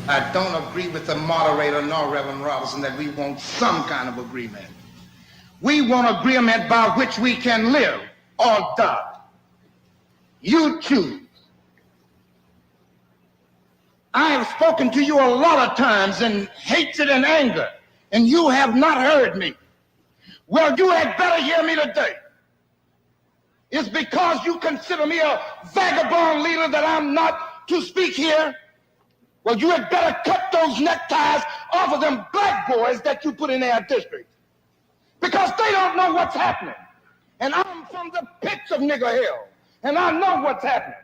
I don't agree with the moderator nor Reverend Robinson that we want some kind of agreement. We want agreement by which we can live or die. You choose. I have spoken to you a lot of times in hatred and anger, and you have not heard me. Well, you had better hear me today. It's because you consider me a vagabond leader that I'm not to speak here. Well, you had better cut those neckties off of them black boys that you put in their district, because they don't know what's happening. And I'm from the pits of nigger hell, and I know what's happening.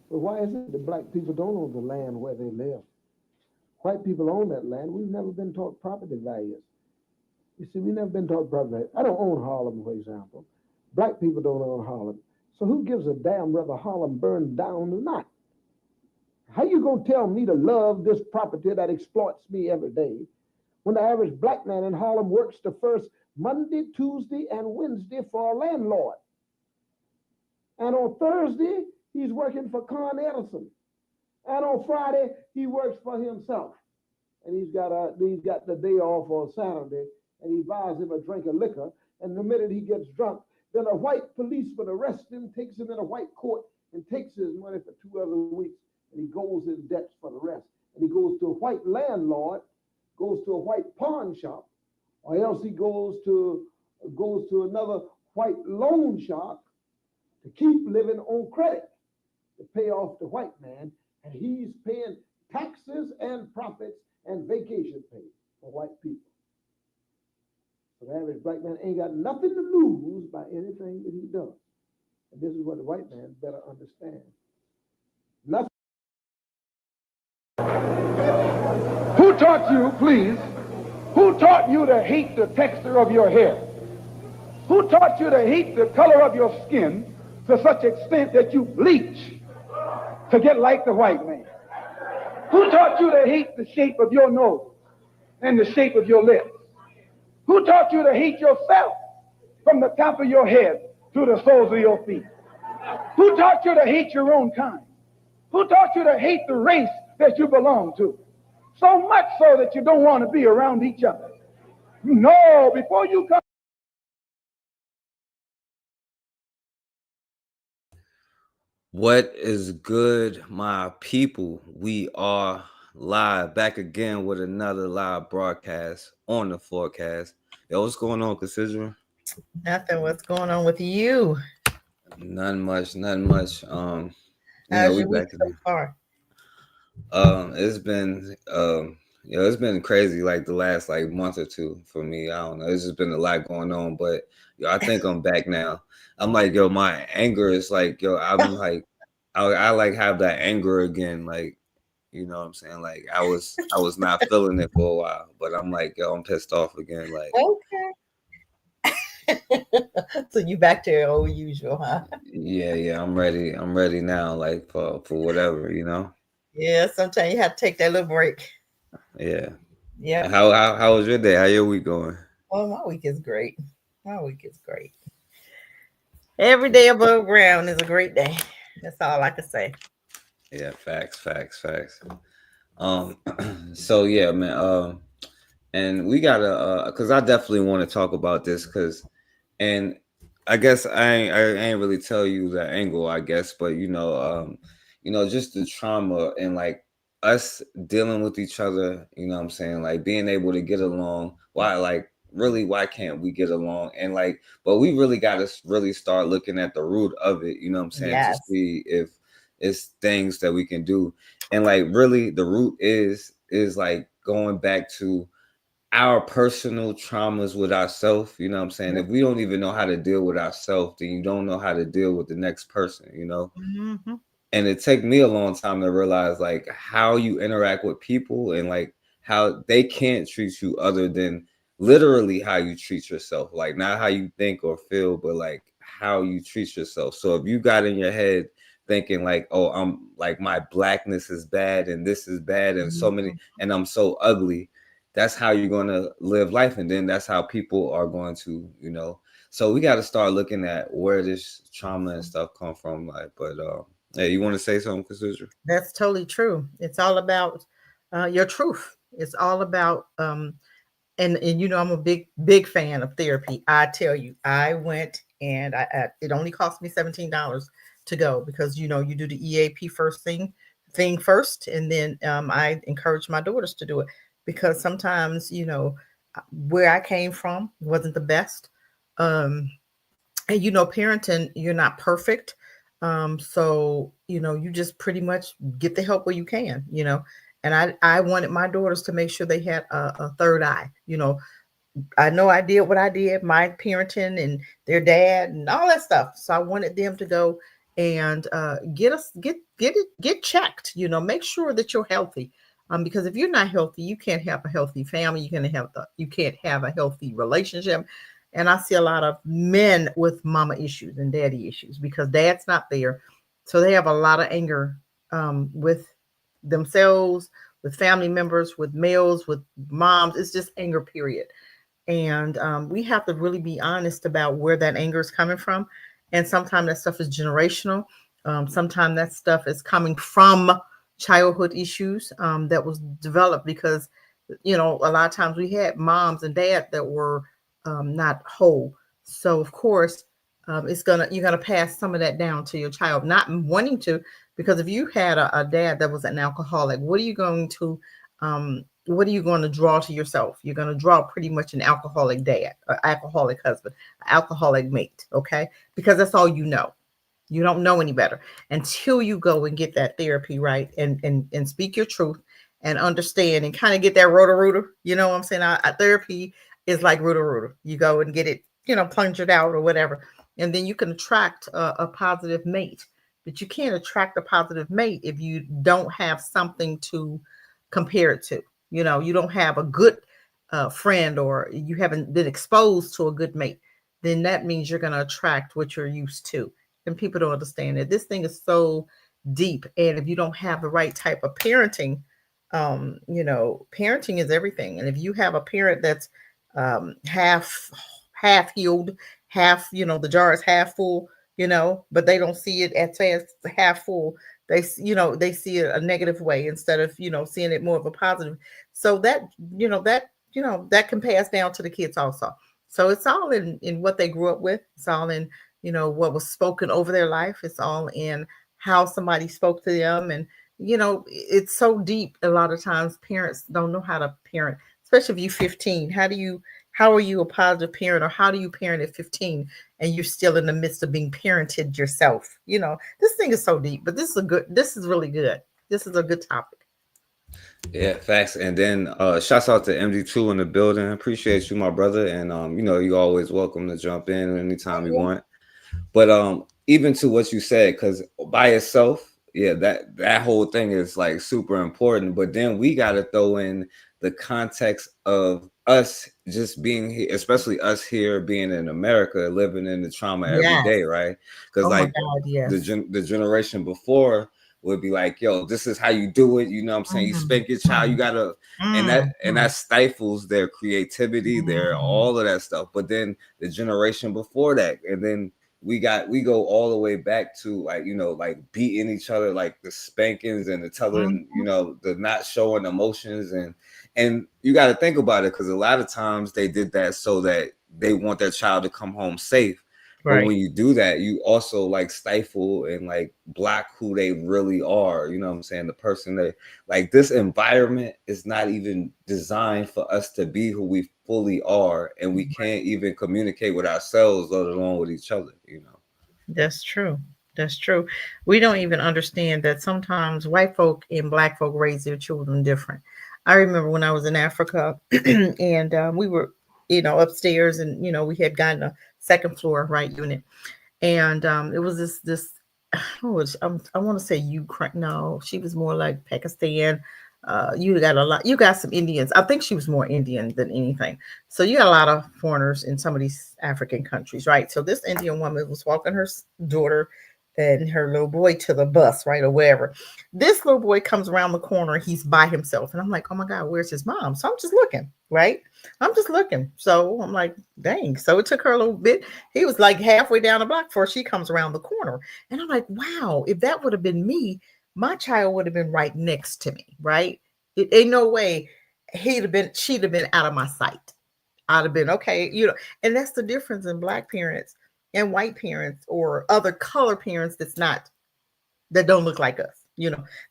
But why is it that black people don't own the land where they live? White people own that land. We've never been taught property values. You see, we've never been taught property values. I don't own Harlem, for example. Black people don't own Harlem. So who gives a damn whether Harlem burned down or not? How you gonna tell me to love this property that exploits me every day when the average black man in Harlem works the first Monday, Tuesday, and Wednesday for a landlord? And on Thursday, he's working for Con Edison. And on Friday, he works for himself. And he's got the day off on Saturday, and he buys him a drink of liquor. And the minute he gets drunk, then a white policeman arrests him, takes him in a white court, and takes his money for 2 other weeks. And he goes in debts for the rest. And he goes to a white landlord, goes to a white pawn shop, or else he goes to another white loan shark to keep living on credit to pay off the white man. And he's paying taxes and profits and vacation pay for white people. So the average black man ain't got nothing to lose by anything that he does. And this is what the white man better understand. Nothing. Who taught you, please, who taught you to hate the texture of your hair? Who taught you to hate the color of your skin to such extent that you bleach to get like the white man? Who taught you to hate the shape of your nose and the shape of your lips? Who taught you to hate yourself from the top of your head to the soles of your feet? Who taught you to hate your own kind? Who taught you to hate the race that you belong to? So much so that you don't want to be around each other. No, before you come. What is good, my people? We are live, back again with another live broadcast on the forecast. Yo, what's going on, Cassidra? Nothing. What's going on with you? None much. How's We your week back so far? It's been crazy like the last month or two for me. I don't know. It's just been a lot going on, but I think I'm back now. I'm like, my anger is like, I'm like, I like have that anger again. Like, you know what I'm saying? Like I was not feeling it for a while, but I'm like, I'm pissed off again. Like, okay. So you back to your old usual, huh? Yeah, I'm ready. I'm ready now, like for whatever, Yeah, sometimes you have to take that little break. Yeah. Yeah. How was your day? How your week going? Oh, my week is great. Every day above ground is a great day. That's all I can say. Yeah, facts. So yeah, man. And we gotta, cause I definitely want to talk about this, and I guess I ain't really tell you the angle, I guess, but just the trauma and like us dealing with each other. You know what I'm saying? Like being able to get along. Why can't we get along? And but we really got to really start looking at the root of it. You know what I'm saying? Yes. To see if it's things that we can do. And really the root is like going back to our personal traumas with ourselves. You know what I'm saying? If we don't even know how to deal with ourselves, then you don't know how to deal with the next person, Mm-hmm. And it took me a long time to realize how you interact with people and how they can't treat you other than literally how you treat yourself. Like not how you think or feel, but how you treat yourself. So if you got in your head thinking oh, I'm my blackness is bad and this is bad and so many, and I'm so ugly, that's how you're going to live life. And then that's how people are going to, so we got to start looking at where this trauma and stuff come from. Hey, you want to say something, Cassandra? That's totally true. It's all about your truth. It's all about and you know I'm a big fan of therapy. I tell you, I went and it only cost me $17 to go because you know you do the EAP thing first, and then I encourage my daughters to do it because sometimes you know where I came from wasn't the best. Um, and you know parenting, you're not perfect, so you know you just pretty much get the help where you can, you know. And I wanted my daughters to make sure they had a third eye, you know. I know I did what I did, my parenting and their dad and all that stuff. So I wanted them to go and get checked. You know, make sure that you're healthy. Because if you're not healthy, you can't have a healthy family. You can't have a healthy relationship. And I see a lot of men with mama issues and daddy issues because dad's not there, so they have a lot of anger with themselves, with family members, with males, with moms. It's just anger, period. And we have to really be honest about where that anger is coming from. And sometimes that stuff is generational. Sometimes that stuff is coming from childhood issues that was developed because, you know, a lot of times we had moms and dads that were not whole. So of course, you're gonna pass some of that down to your child, not wanting to, because if you had a dad that was an alcoholic, what are you going to draw to yourself? You're going to draw pretty much an alcoholic dad, or alcoholic husband, alcoholic mate, okay? Because that's all you know. You don't know any better until you go and get that therapy, right? And speak your truth and understand and kind of get that rotor rooter. You know what I'm saying? Therapy is like rotor rooter. You go and get it, you know, punctured out or whatever, and then you can attract a positive mate. But you can't attract a positive mate if you don't have something to compare it to. You know, you don't have a good friend, or you haven't been exposed to a good mate. Then that means you're going to attract what you're used to. And people don't understand that this thing is so deep. And if you don't have the right type of parenting, you know, parenting is everything. And if you have a parent that's half healed, half, you know, the jar is half full, you know, but they don't see it as fast half full. You know, they see it a negative way instead of, you know, seeing it more of a positive. So that, that can pass down to the kids also. So it's all in what they grew up with. It's all in, you know, what was spoken over their life. It's all in how somebody spoke to them. And, you know, it's so deep. A lot of times parents don't know how to parent, especially if you're 15. How are you a positive parent, or how do you parent at 15 and you're still in the midst of being parented yourself? You know, this thing is so deep, but this is really good. This is a good topic. Yeah, facts. And then shouts out to MD2 in the building. Appreciate you, my brother. And you know, you always welcome to jump in anytime you want. But even to what you said, because by itself, yeah, that whole thing is like super important. But then we got to throw in the context of us just being here, especially us here being in America, living in the trauma every Yes. day, right? Because Oh my like God, yes. the generation before would be like, yo, this is how you do it. You know what I'm saying? You spank your child, you gotta, and that stifles their creativity, their all of that stuff. But then the generation before that, and then we go all the way back to like, you know, like beating each other, like the spankings and the telling, you know, the not showing emotions. And you got to think about it, because a lot of times they did that so that they want their child to come home safe. But Right. when you do that, you also like stifle and like block who they really are. You know what I'm saying? The person that, like, this environment is not even designed for us to be who we fully are, and we can't even communicate with ourselves, let alone with each other. You know. That's true. That's true. We don't even understand that sometimes white folk and black folk raise their children different. I remember when I was in Africa and we were, you know, upstairs, and, you know, we had gotten a second floor, right, unit. And it was this I want to say Ukraine. No, she was more like Pakistan. You got some Indians. I think she was more Indian than anything. So you got a lot of foreigners in some of these African countries, right? So this Indian woman was walking her daughter and her little boy to the bus, right, or wherever. This little boy comes around the corner. He's by himself, and I'm like, oh my God, where's his mom? So I'm just looking, right? I'm just looking. So I'm like, dang. So it took her a little bit. He was like halfway down the block before she comes around the corner, and I'm like, wow, if that would have been me, my child would have been right next to me, right? It ain't no way she'd have been out of my sight. I'd have been okay, and that's the difference in black parents and white parents or other color parents that don't look like us.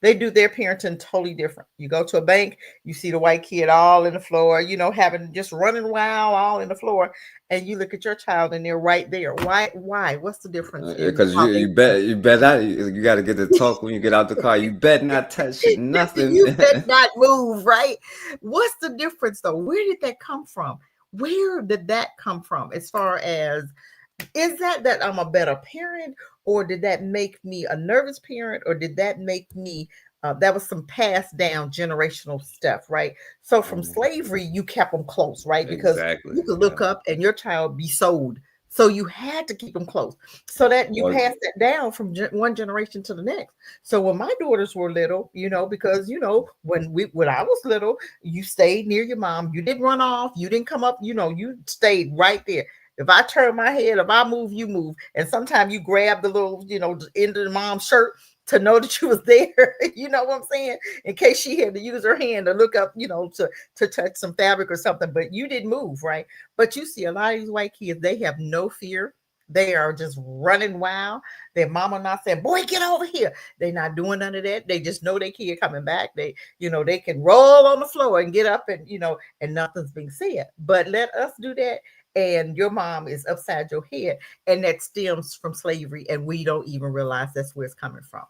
They do their parenting totally different. You go to a bank, you see the white kid all in the floor, having just running wild all in the floor, and you look at your child and they're right there. Why? Why? What's the difference in Because how you bet not you got to get the talk when you get out the car. You bet not touch nothing. you bet not move, right? What's the difference though? Where did that come from? Where did that come from? As far as, is that I'm a better parent, or did that make me a nervous parent, or did that make me that was some passed down generational stuff, right? So from slavery, you kept them close, right? Because Exactly. you could look up and your child be sold, so you had to keep them close, so that you pass that down from one generation to the next. So when my daughters were little, because when I was little, you stayed near your mom, you didn't run off, you didn't come up, you stayed right there. If I turn my head, if I move, you move. And sometimes you grab the little, end of the mom's shirt to know that you was there. You know what I'm saying? In case she had to use her hand to look up, to touch some fabric or something. But you didn't move, right? But you see a lot of these white kids, they have no fear. They are just running wild. Their mama not saying, boy, get over here. They're not doing none of that. They just know their kid coming back. They can roll on the floor and get up and nothing's being said. But let us do that, and your mom is upside your head, and that stems from slavery, and we don't even realize that's where it's coming from.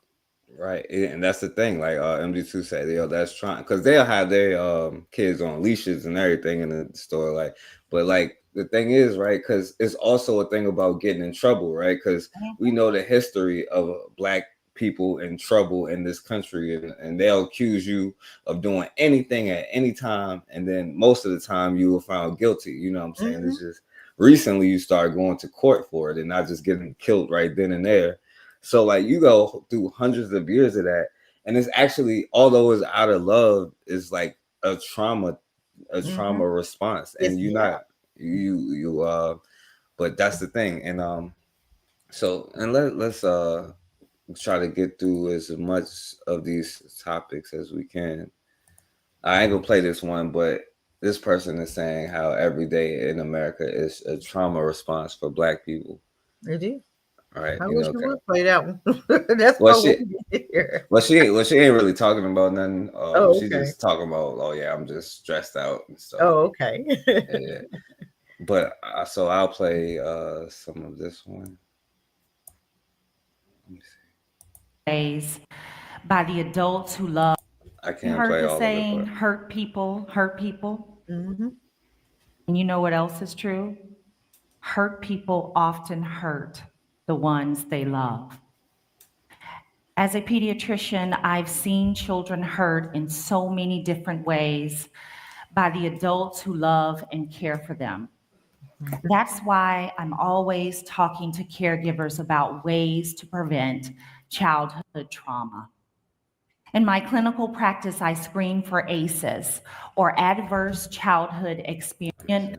Right, and that's the thing. Like MD2 said, that's trying, because they'll have their kids on leashes and everything in the store. Like, but like the thing is, right? Because it's also a thing about getting in trouble, right? Because we know the history of black people in trouble in this country, and they'll accuse you of doing anything at any time, and then most of the time you will found guilty. You know what I'm saying? It's just recently you start going to court for it and not just getting killed right then and there. So like you go through hundreds of years of that, and it's actually, although it's out of love, is like a trauma response, and but that's the thing. And so, and let's try to get through as much of these topics as we can. I ain't gonna play this one, but this person is saying how every day in America is a trauma response for black people. It is. All right, I wish you would play that one. That's well, what she, we here. she ain't really talking about nothing. Oh, She okay. just talking about, oh yeah, I'm just stressed out and stuff. Oh, okay. Yeah. But so I'll play some of this one. Let me see. By the adults who love. I can't play all saying, of it. But... hurt people, hurt people. And you know what else is true? Hurt people often hurt the ones they love. As a pediatrician, I've seen children hurt in so many different ways by the adults who love and care for them. That's why I'm always talking to caregivers about ways to prevent childhood trauma. In my clinical practice, I screen for ACEs, or adverse childhood experience.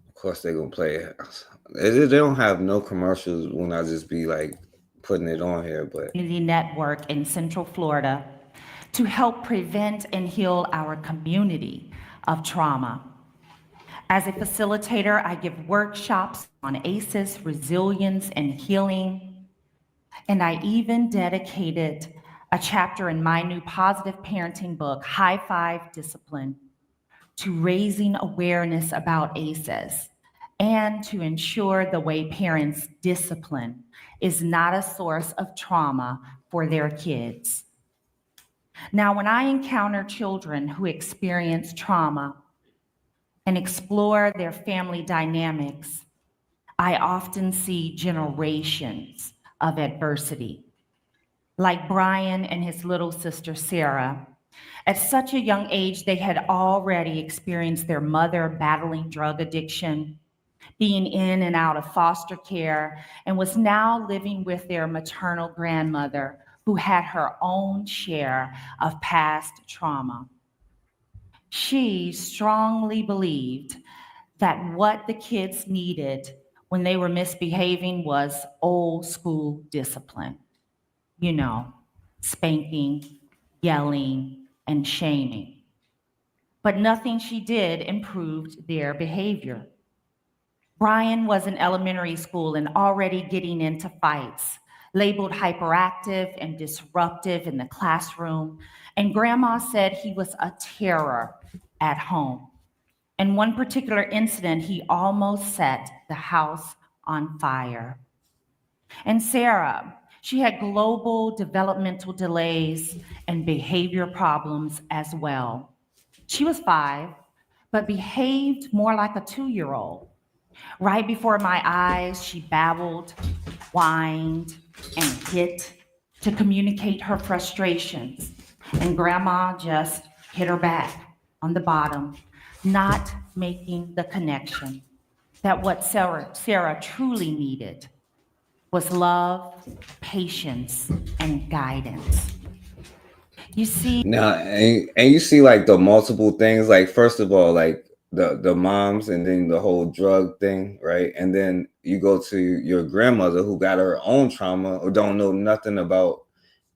Of course, they're gonna play it. They don't have no commercials when I just be like putting it on here, but community network in Central Florida to help prevent and heal our community of trauma. As a facilitator, I give workshops on ACEs, resilience, and healing. And I even dedicated a chapter in my new positive parenting book, High Five Discipline, to raising awareness about ACEs and to ensure the way parents discipline is not a source of trauma for their kids. Now, when I encounter children who experience trauma and explore their family dynamics, I often see generations of adversity. Like Brian and his little sister, Sarah, at such a young age, they had already experienced their mother battling drug addiction, being in and out of foster care, and was now living with their maternal grandmother, who had her own share of past trauma. She strongly believed that what the kids needed when they were misbehaving was old school discipline. You know, spanking, yelling, and shaming. But nothing she did improved their behavior. Brian was in elementary school and already getting into fights, labeled hyperactive and disruptive in the classroom, and Grandma said he was a terror at home. In one particular incident, he almost set the house on fire. And Sarah, she had global developmental delays and behavior problems as well. She was 5, but behaved more like a 2-year-old. Right before my eyes, she babbled, whined, and hit to communicate her frustrations. And Grandma just hit her back on the bottom, not making the connection that what Sarah truly needed was love, patience, and guidance. You see, Now, and you see like the multiple things. Like first of all, like the moms, and then the whole drug thing, right? And then you go to your grandmother who got her own trauma or don't know nothing about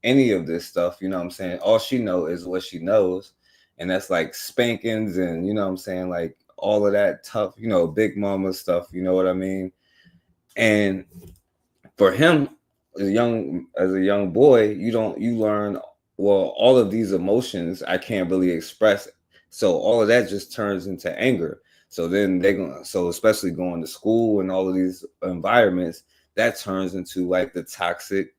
any of this stuff. You know what I'm saying? All she know is what she knows, and that's like spankings and you know what I'm saying, like all of that tough, big mama stuff. You know what I mean? And for him, as a young boy, you learn, well, all of these emotions I can't really express, so all of that just turns into anger. So then especially going to school and all of these environments, that turns into like the toxic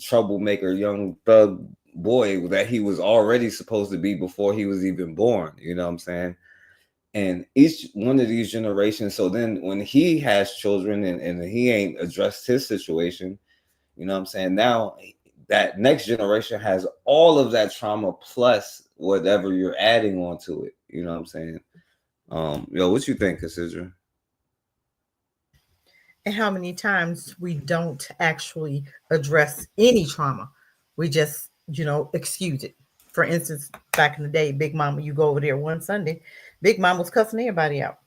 troublemaker young thug boy that he was already supposed to be before he was even born. You know what I'm saying? And each one of these generations, so then when he has children and he ain't addressed his situation, you know what I'm saying, now that next generation has all of that trauma plus whatever you're adding onto it. You know what I'm saying? What you think, Cassidra? And how many times we don't actually address any trauma. We just, excuse it. For instance, back in the day, Big Mama, you go over there one Sunday, Big Mama was cussing everybody out.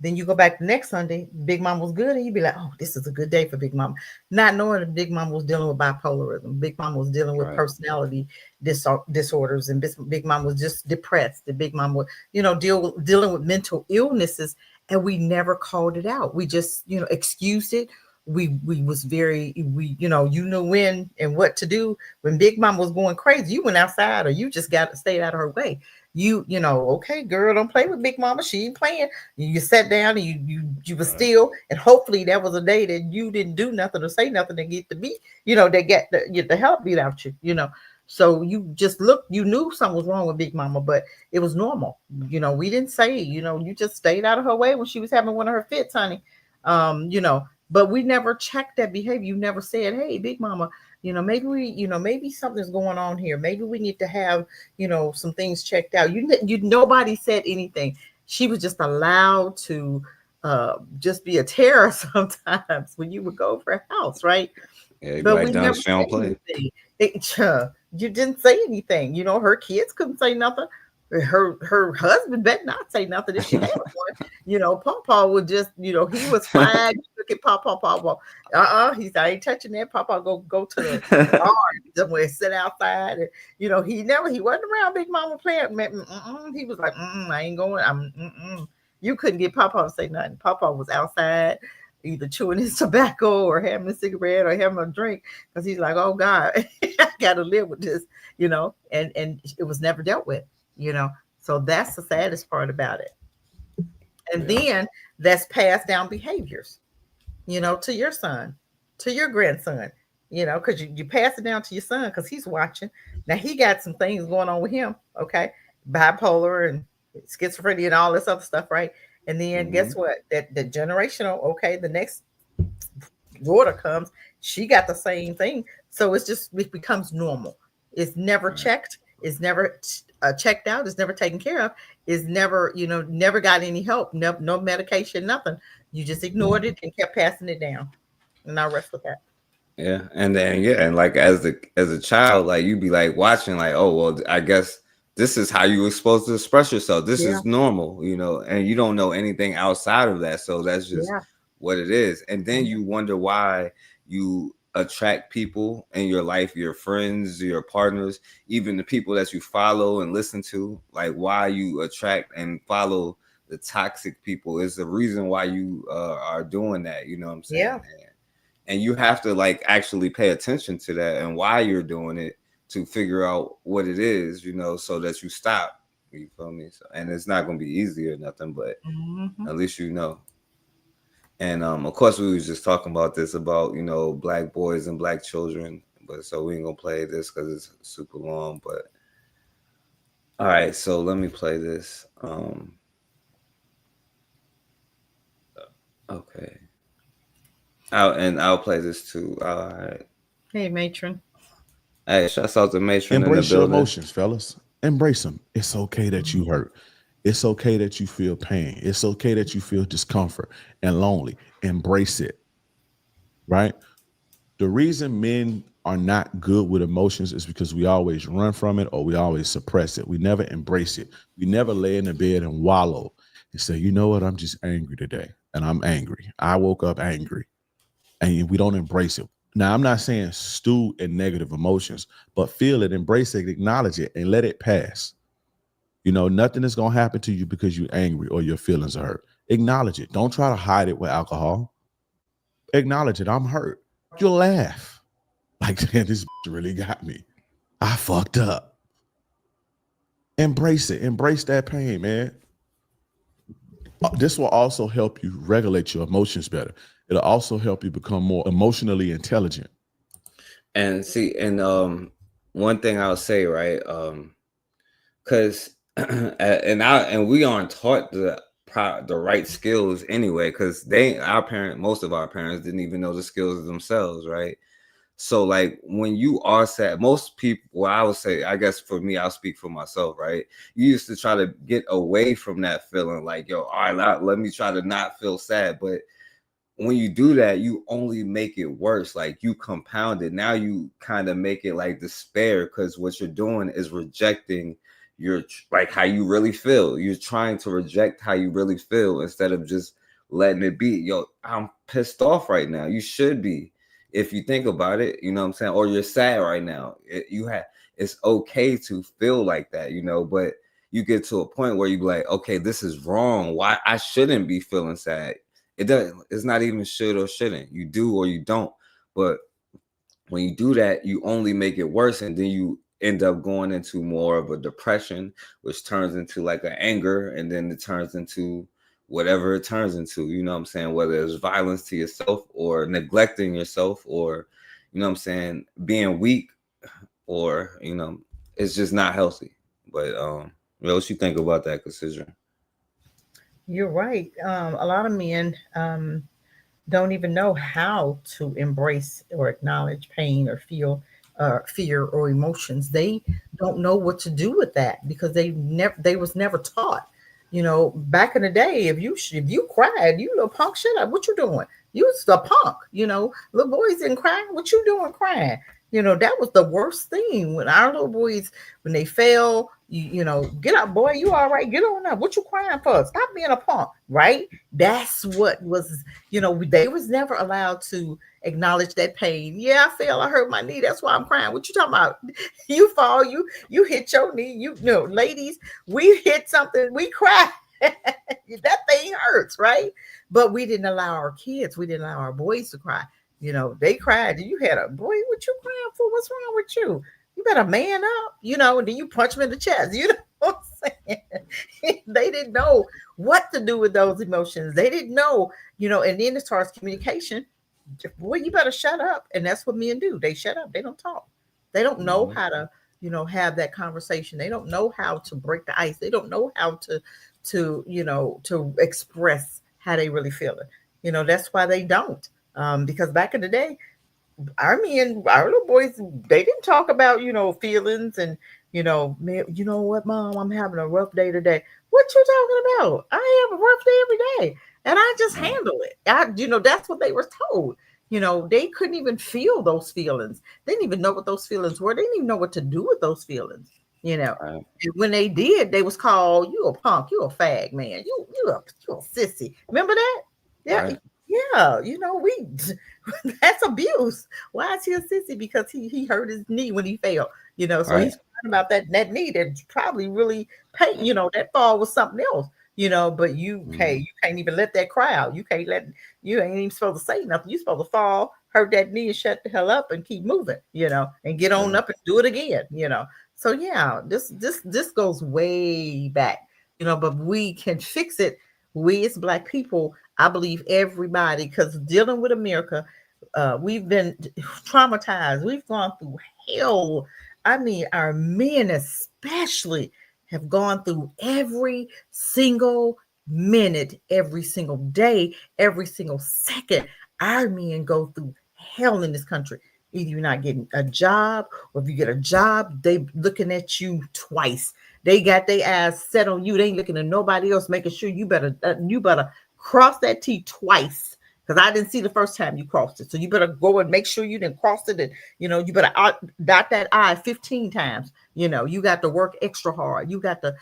Then you go back the next Sunday, Big Mama was good, and you'd be like, oh, this is a good day for Big Mama. Not knowing that Big Mama was dealing with bipolarism. Big Mama was dealing with personality disorders, and Big Mama was just depressed. The Big Mama was, dealing with mental illnesses, and we never called it out. We just, excused it. We was you knew when and what to do. When Big Mama was going crazy, you went outside, or you just got to stay out of her way. Okay, girl, don't play with Big Mama. She ain't playing. You sat down and you were still, and hopefully that was a day that you didn't do nothing or say nothing to get to be, they get the help beat out you. So you just looked, you knew something was wrong with Big Mama, but it was normal. We didn't say, you just stayed out of her way when she was having one of her fits, honey. But we never checked that behavior. You never said, hey, Big Mama, maybe something's going on here. Maybe we need to have, some things checked out. Nobody said anything. She was just allowed to just be a terror sometimes when you would go over her house, right? Yeah, But like we down never sound said play. anything. You didn't say anything. Her kids couldn't say nothing. Her husband better not say nothing if she had one. Pawpaw would just, he was fine. Look at Pawpaw. He said, I ain't touching that. Pawpaw go to the yard somewhere, sit outside. And, he wasn't around Big Mama playing. He was like, I ain't going. You couldn't get Pawpaw to say nothing. Pawpaw was outside, either chewing his tobacco or having a cigarette or having a drink, because he's like, oh God, I gotta live with this, and it was never dealt with. So that's the saddest part about it. And then that's passed down behaviors, to your son, to your grandson, because you pass it down to your son because he's watching. Now he got some things going on with him, okay? Bipolar and schizophrenia and all this other stuff, right? And then guess what? That the generational, okay, the next daughter comes, she got the same thing. So it becomes normal. It's never checked. is never checked out, is never taken care of, is never, never got any help, no medication, nothing. You just ignored it and kept passing it down. And I rest with that. Yeah, and then and like as a child, like you'd be like watching, like, oh well, I guess this is how you were supposed to express yourself. This Yeah, is normal, and you don't know anything outside of that, so that's just yeah, what it is. And then yeah, you wonder why you attract people in your life, your friends, your partners, even the people that you follow and listen to. Like why you attract and follow the toxic people is the reason why you are doing that. You know what I'm saying? yeah. And you have to like actually pay attention to that and why you're doing it to figure out what it is, so that you stop. You feel me? So, and it's not going to be easy or nothing, but Hmm. at least you know. And of course, we was just talking about this about black boys and black children, but so we ain't gonna play this because it's super long. But all right, so let me play this. Okay, I'll play this too. All right. Hey, matron. Hey, shouts out to Matron in the Embrace your building. emotions, fellas. Embrace them. It's okay that you hurt. It's okay that you feel pain. It's okay that you feel discomfort and lonely. Embrace it. Right? The reason men are not good with emotions is because we always run from it or we always suppress it. We never embrace it. We never lay in the bed and wallow and say, you know what, I'm just angry today. And I'm angry. I woke up angry. And we don't embrace it. Now, I'm not saying stew in negative emotions, but feel it, embrace it, acknowledge it, and let it pass. Nothing is going to happen to you because you're angry or your feelings are hurt. Acknowledge it. Don't try to hide it with alcohol. Acknowledge it. I'm hurt. You'll laugh. Like, man, this really got me. I fucked up. Embrace it. Embrace that pain, man. This will also help you regulate your emotions better. It'll also help you become more emotionally intelligent. And see, and one thing I'll say, right, because and we aren't taught the right skills anyway, because most of our parents didn't even know the skills themselves, right? So like when you are sad, most people, well, I would say, I guess for me, I'll speak for myself, right? You used to try to get away from that feeling, like, yo, all right, let me try to not feel sad, but when you do that, you only make it worse. Like you compound it. Now you kind of make it like despair, because what you're doing is rejecting like how you really feel. You're trying to reject how you really feel instead of just letting it be. Yo, I'm pissed off right now. You should be, if you think about it, you know what I'm saying? Or you're sad right now. It's okay to feel like that, but you get to a point where you be like, okay, this is wrong. Why I shouldn't be feeling sad. It's not even should or shouldn't. You do or you don't. But when you do that, you only make it worse, and then you end up going into more of a depression, which turns into like an anger, and then it turns into whatever it turns into, you know what I'm saying? Whether it's violence to yourself or neglecting yourself, or you know what I'm saying, being weak, or it's just not healthy. But what you think about that, Cassidra? You're right. A lot of men don't even know how to embrace or acknowledge pain or feel fear or emotions. They don't know what to do with that because they was never taught. Back in the day, if you cried, you little punk, shut up. What you doing? You was a punk. Little boys didn't cry. What you doing crying? That was the worst thing when our little boys, when they fell, get up, boy, you all right, get on up. What you crying for? Stop being a punk, right? That's what was, they was never allowed to acknowledge that pain. Yeah, I fell, I hurt my knee, that's why I'm crying. What you talking about? You fall, you hit your knee, ladies, we hit something, we cry. That thing hurts, right? But we didn't allow our kids, we didn't allow our boys to cry. They cried. You had a boy, what you crying for? What's wrong with you? You better man up, and then you punch him in the chest. You know what I'm saying? They didn't know what to do with those emotions. They didn't know, and then as far as communication, boy, you better shut up. And that's what men do. They shut up. They don't talk. They don't know how to, have that conversation. They don't know how to break the ice. They don't know how to express how they really feel it. That's why they don't. Because back in the day, our little boys, they didn't talk about, feelings and, Man, you know what, Mom, I'm having a rough day today. What you talking about? I have a rough day every day, and I just Right. handle it. That's what they were told. They couldn't even feel those feelings. They didn't even know what those feelings were. They didn't even know what to do with those feelings. You know, Right. and when they did, they was called, "You a punk, you a fag, man, you a sissy." Remember that? Yeah, Right. yeah. We that's abuse. Why is he a sissy? Because he hurt his knee when he fell. So Right. he's crying about that knee that probably really pain. That fall was something else. But Mhm. you can't even let that cry out. You ain't even supposed to say nothing. You supposed to fall, hurt that knee, and shut the hell up and keep moving. And get on Yeah. up and do it again. So yeah, this goes way back. But we can fix it. We as Black people, I believe everybody, because dealing with America, we've been traumatized. We've gone through hell. I mean, our men especially have gone through every single minute, every single day, every single second. Our men go through hell in this country. Either you're not getting a job, or if you get a job, they looking at you twice. They got their eyes set on you. They ain't looking at nobody else, making sure you better cross that T twice, because I didn't see the first time you crossed it. So you better go and make sure you didn't cross it. And you better dot that I 15 times. You got to work extra hard. You got to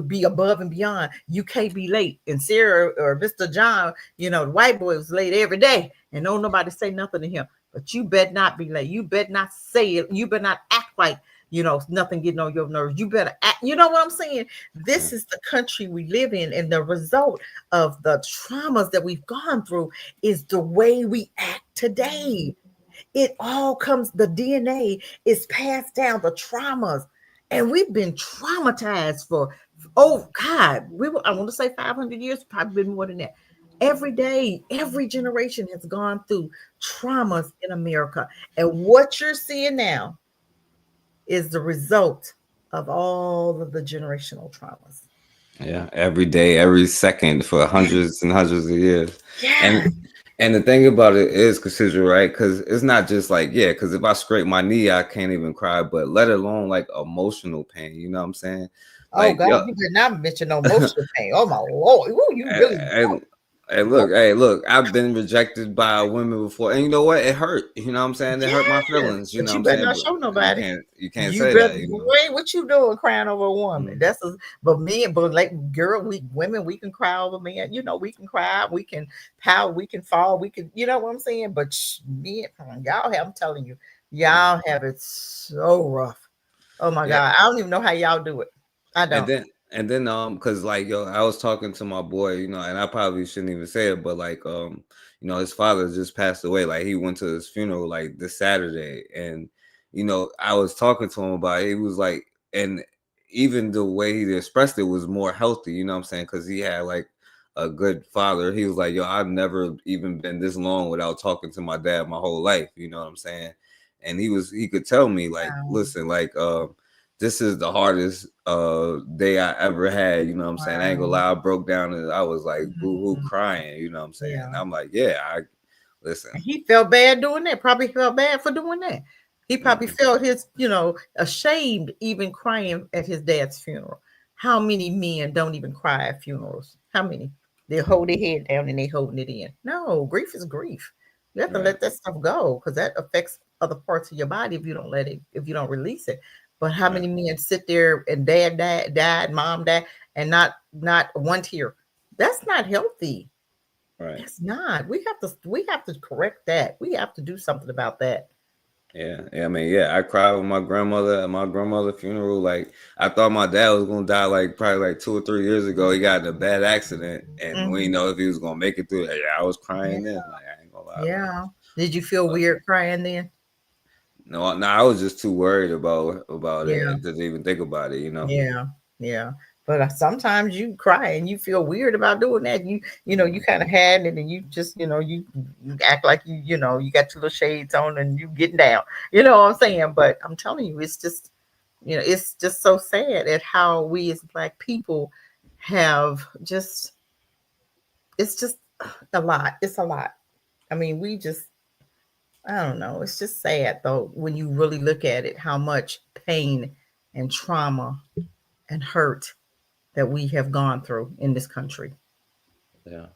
be above and beyond. You can't be late. And Sarah or Mr. John, the white boy was late every day, and don't nobody say nothing to him. But you better not be late. You better not say it. You better not act like nothing getting on your nerves. You better act. You know what I'm saying? This Right. is the country we live in, and the result of the traumas that we've gone through is the way we act today. It all comes, the DNA is passed down, the traumas. And we've been traumatized for, oh God, I want to say 500 years, probably been more than that. Every day, every generation has gone through traumas in America. And what you're seeing now is the result of all of the generational traumas. Yeah, every day, every second for hundreds and hundreds of years. Yeah. And the thing about it is, consider, right? Because it's not just like, yeah, because if I scrape my knee, I can't even cry, but let alone like emotional pain, you know what I'm saying? Oh Like, God, yo, you did not mention no emotional pain. Oh my Lord. Ooh, you really and, oh, hey, look, I've been rejected by women before, and you know what? It hurt. You know what I'm saying? It hurt my yeah. feelings. You know But what you I'm better saying? not But show nobody. you can't You say better that. You know. wait, what you doing crying over a woman? Mm, But like girl, we women, we can cry over men. We can cry, we can pout, we can fall, we can, you know what I'm saying? But men, y'all have, I'm telling you, yeah. y'all have it so rough. Oh my Yeah. God. I don't even know how y'all do it. I And don't. then cause like yo, I was talking to my boy, you know, and I probably shouldn't even say it, but like his father just passed away. Like he went to his funeral like this Saturday. And I was talking to him about it. He was like, and even the way he expressed it was more healthy, you know what I'm saying? Cause he had like a good father. He was like, yo, I've never even been this long without talking to my dad my whole life, you know what I'm saying? And he could tell me like, Wow. listen, like this is the hardest day I ever had, you know what I'm saying? I ain't gonna Wow. lie, I broke down and I was like boo-hoo Mhm. crying, you know what I'm saying? Yeah. And I'm like, yeah, I listen. And he felt bad doing that. Probably felt bad for doing that. He probably Mhm. felt ashamed even crying at his dad's funeral. How many men don't even cry at funerals? How many? They hold their head down and they holding it in. No, grief is grief. You have to Right, let that stuff go, because that affects other parts of your body if you don't let it, if you don't release it. But how right, many men sit there and dad died, mom died, and not one tear? That's not healthy. right. It's not. We have to correct that. We have to do something about that. Yeah, yeah, I mean, yeah, I cried with my grandmother at my grandmother's funeral. Like, I thought my dad was gonna die like probably like 2 or 3 years ago. He got in a bad accident, and we didn't Mhm. know if he was gonna make it through. Yeah, I was Yeah, crying then. Like, I ain't gonna lie, like, yeah. Did you feel but weird crying then? no, I was just too worried about Yeah, it to even think about it. yeah, yeah. But sometimes you cry and you feel weird about doing that. You Mhm. kind of had it, and you just, you act like you got your little shades on and you getting down. You know what I'm saying? But I'm telling you, it's just so sad at how we as Black people have just, it's just a lot. It's a lot. I mean, we just, I don't know. It's just sad though when you really look at it, how much pain and trauma and hurt that we have gone through in this country. Yeah.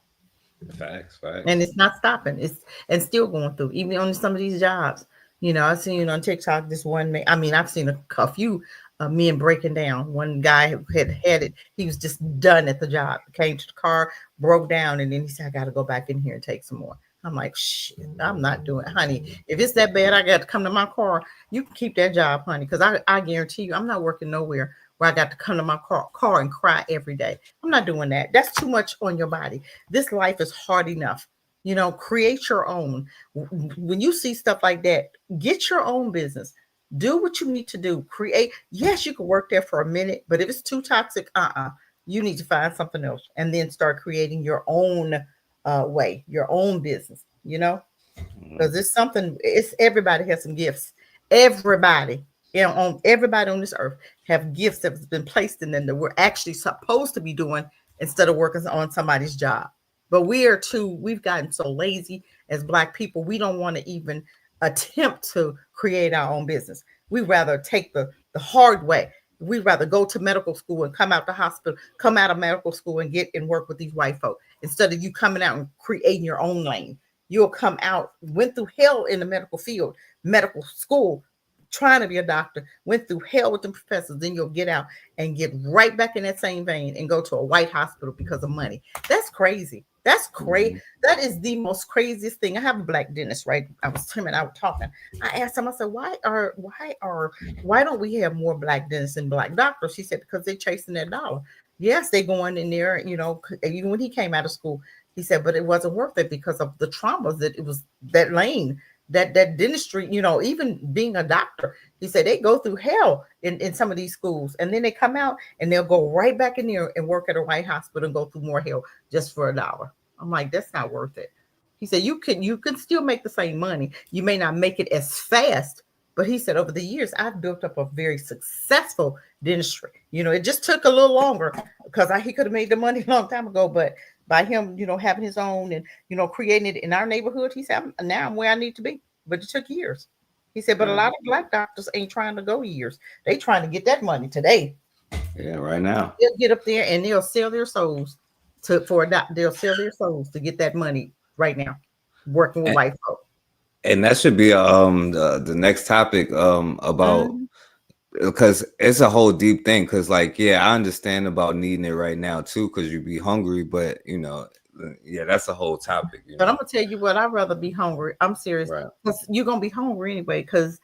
Facts. Facts. And it's not stopping. It's and still going through, even on some of these jobs. I've seen on TikTok this one man. I mean, I've seen a few men breaking down. One guy who had it. He was just done at the job. Came to the car, broke down, and then he said, "I got to go back in here and take some more." I'm like, "Shit, I'm not doing it, honey. If it's that bad, I got to come to my car. You can keep that job, honey, because I guarantee you, I'm not working nowhere where I got to come to my car and cry every day. I'm not doing that. That's too much on your body. This life is hard enough. Create your own. When you see stuff like that, get your own business. Do what you need to do. Create. Yes, you can work there for a minute, but if it's too toxic, you need to find something else and then start creating your own way, your own business. Because it's something. It's everybody has some gifts. Everybody, everybody on this earth have gifts that has been placed in them that we're actually supposed to be doing instead of working on somebody's job. But we've gotten so lazy as Black people, we don't want to even attempt to create our own business. We rather take the hard way. We'd rather go to medical school and come out the hospital, come out of medical school and get and work with these white folk instead of you coming out and creating your own lane. You'll come out, went through hell in the medical field, medical school, trying to be a doctor, went through hell with the professors, then you'll get out and get right back in that same vein and go to a white hospital because of money. That's crazy. That's crazy. That is the most craziest thing. I have a Black dentist, right? I was him and I were talking. I asked him, I said, why don't we have more Black dentists and Black doctors? He said, because they're chasing that dollar. Yes, they going in there, even when he came out of school, he said, but it wasn't worth it because of the traumas that it was that lane, that dentistry, even being a doctor. He said they go through hell in some of these schools, and then they come out and they'll go right back in there and work at a white hospital and go through more hell just for $1. I'm like, that's not worth it. He said you can still make the same money. You may not make it as fast, but he said over the years I've built up a very successful dentistry. It just took a little longer because he could have made the money a long time ago, but by him, having his own and, creating it in our neighborhood, he said, now I'm where I need to be. But it took years. He said, but a lot of Black doctors ain't trying to go years. They trying to get that money today. Yeah, right now. They'll get up there and they'll sell their souls they'll sell their souls to get that money right now, working with white folk. And that should be the next topic about because it's a whole deep thing. Because I understand about needing it right now too, because you be hungry, but that's a whole topic. But I'm gonna tell you what, I'd rather be hungry. I'm serious. Right. You're gonna be hungry anyway, because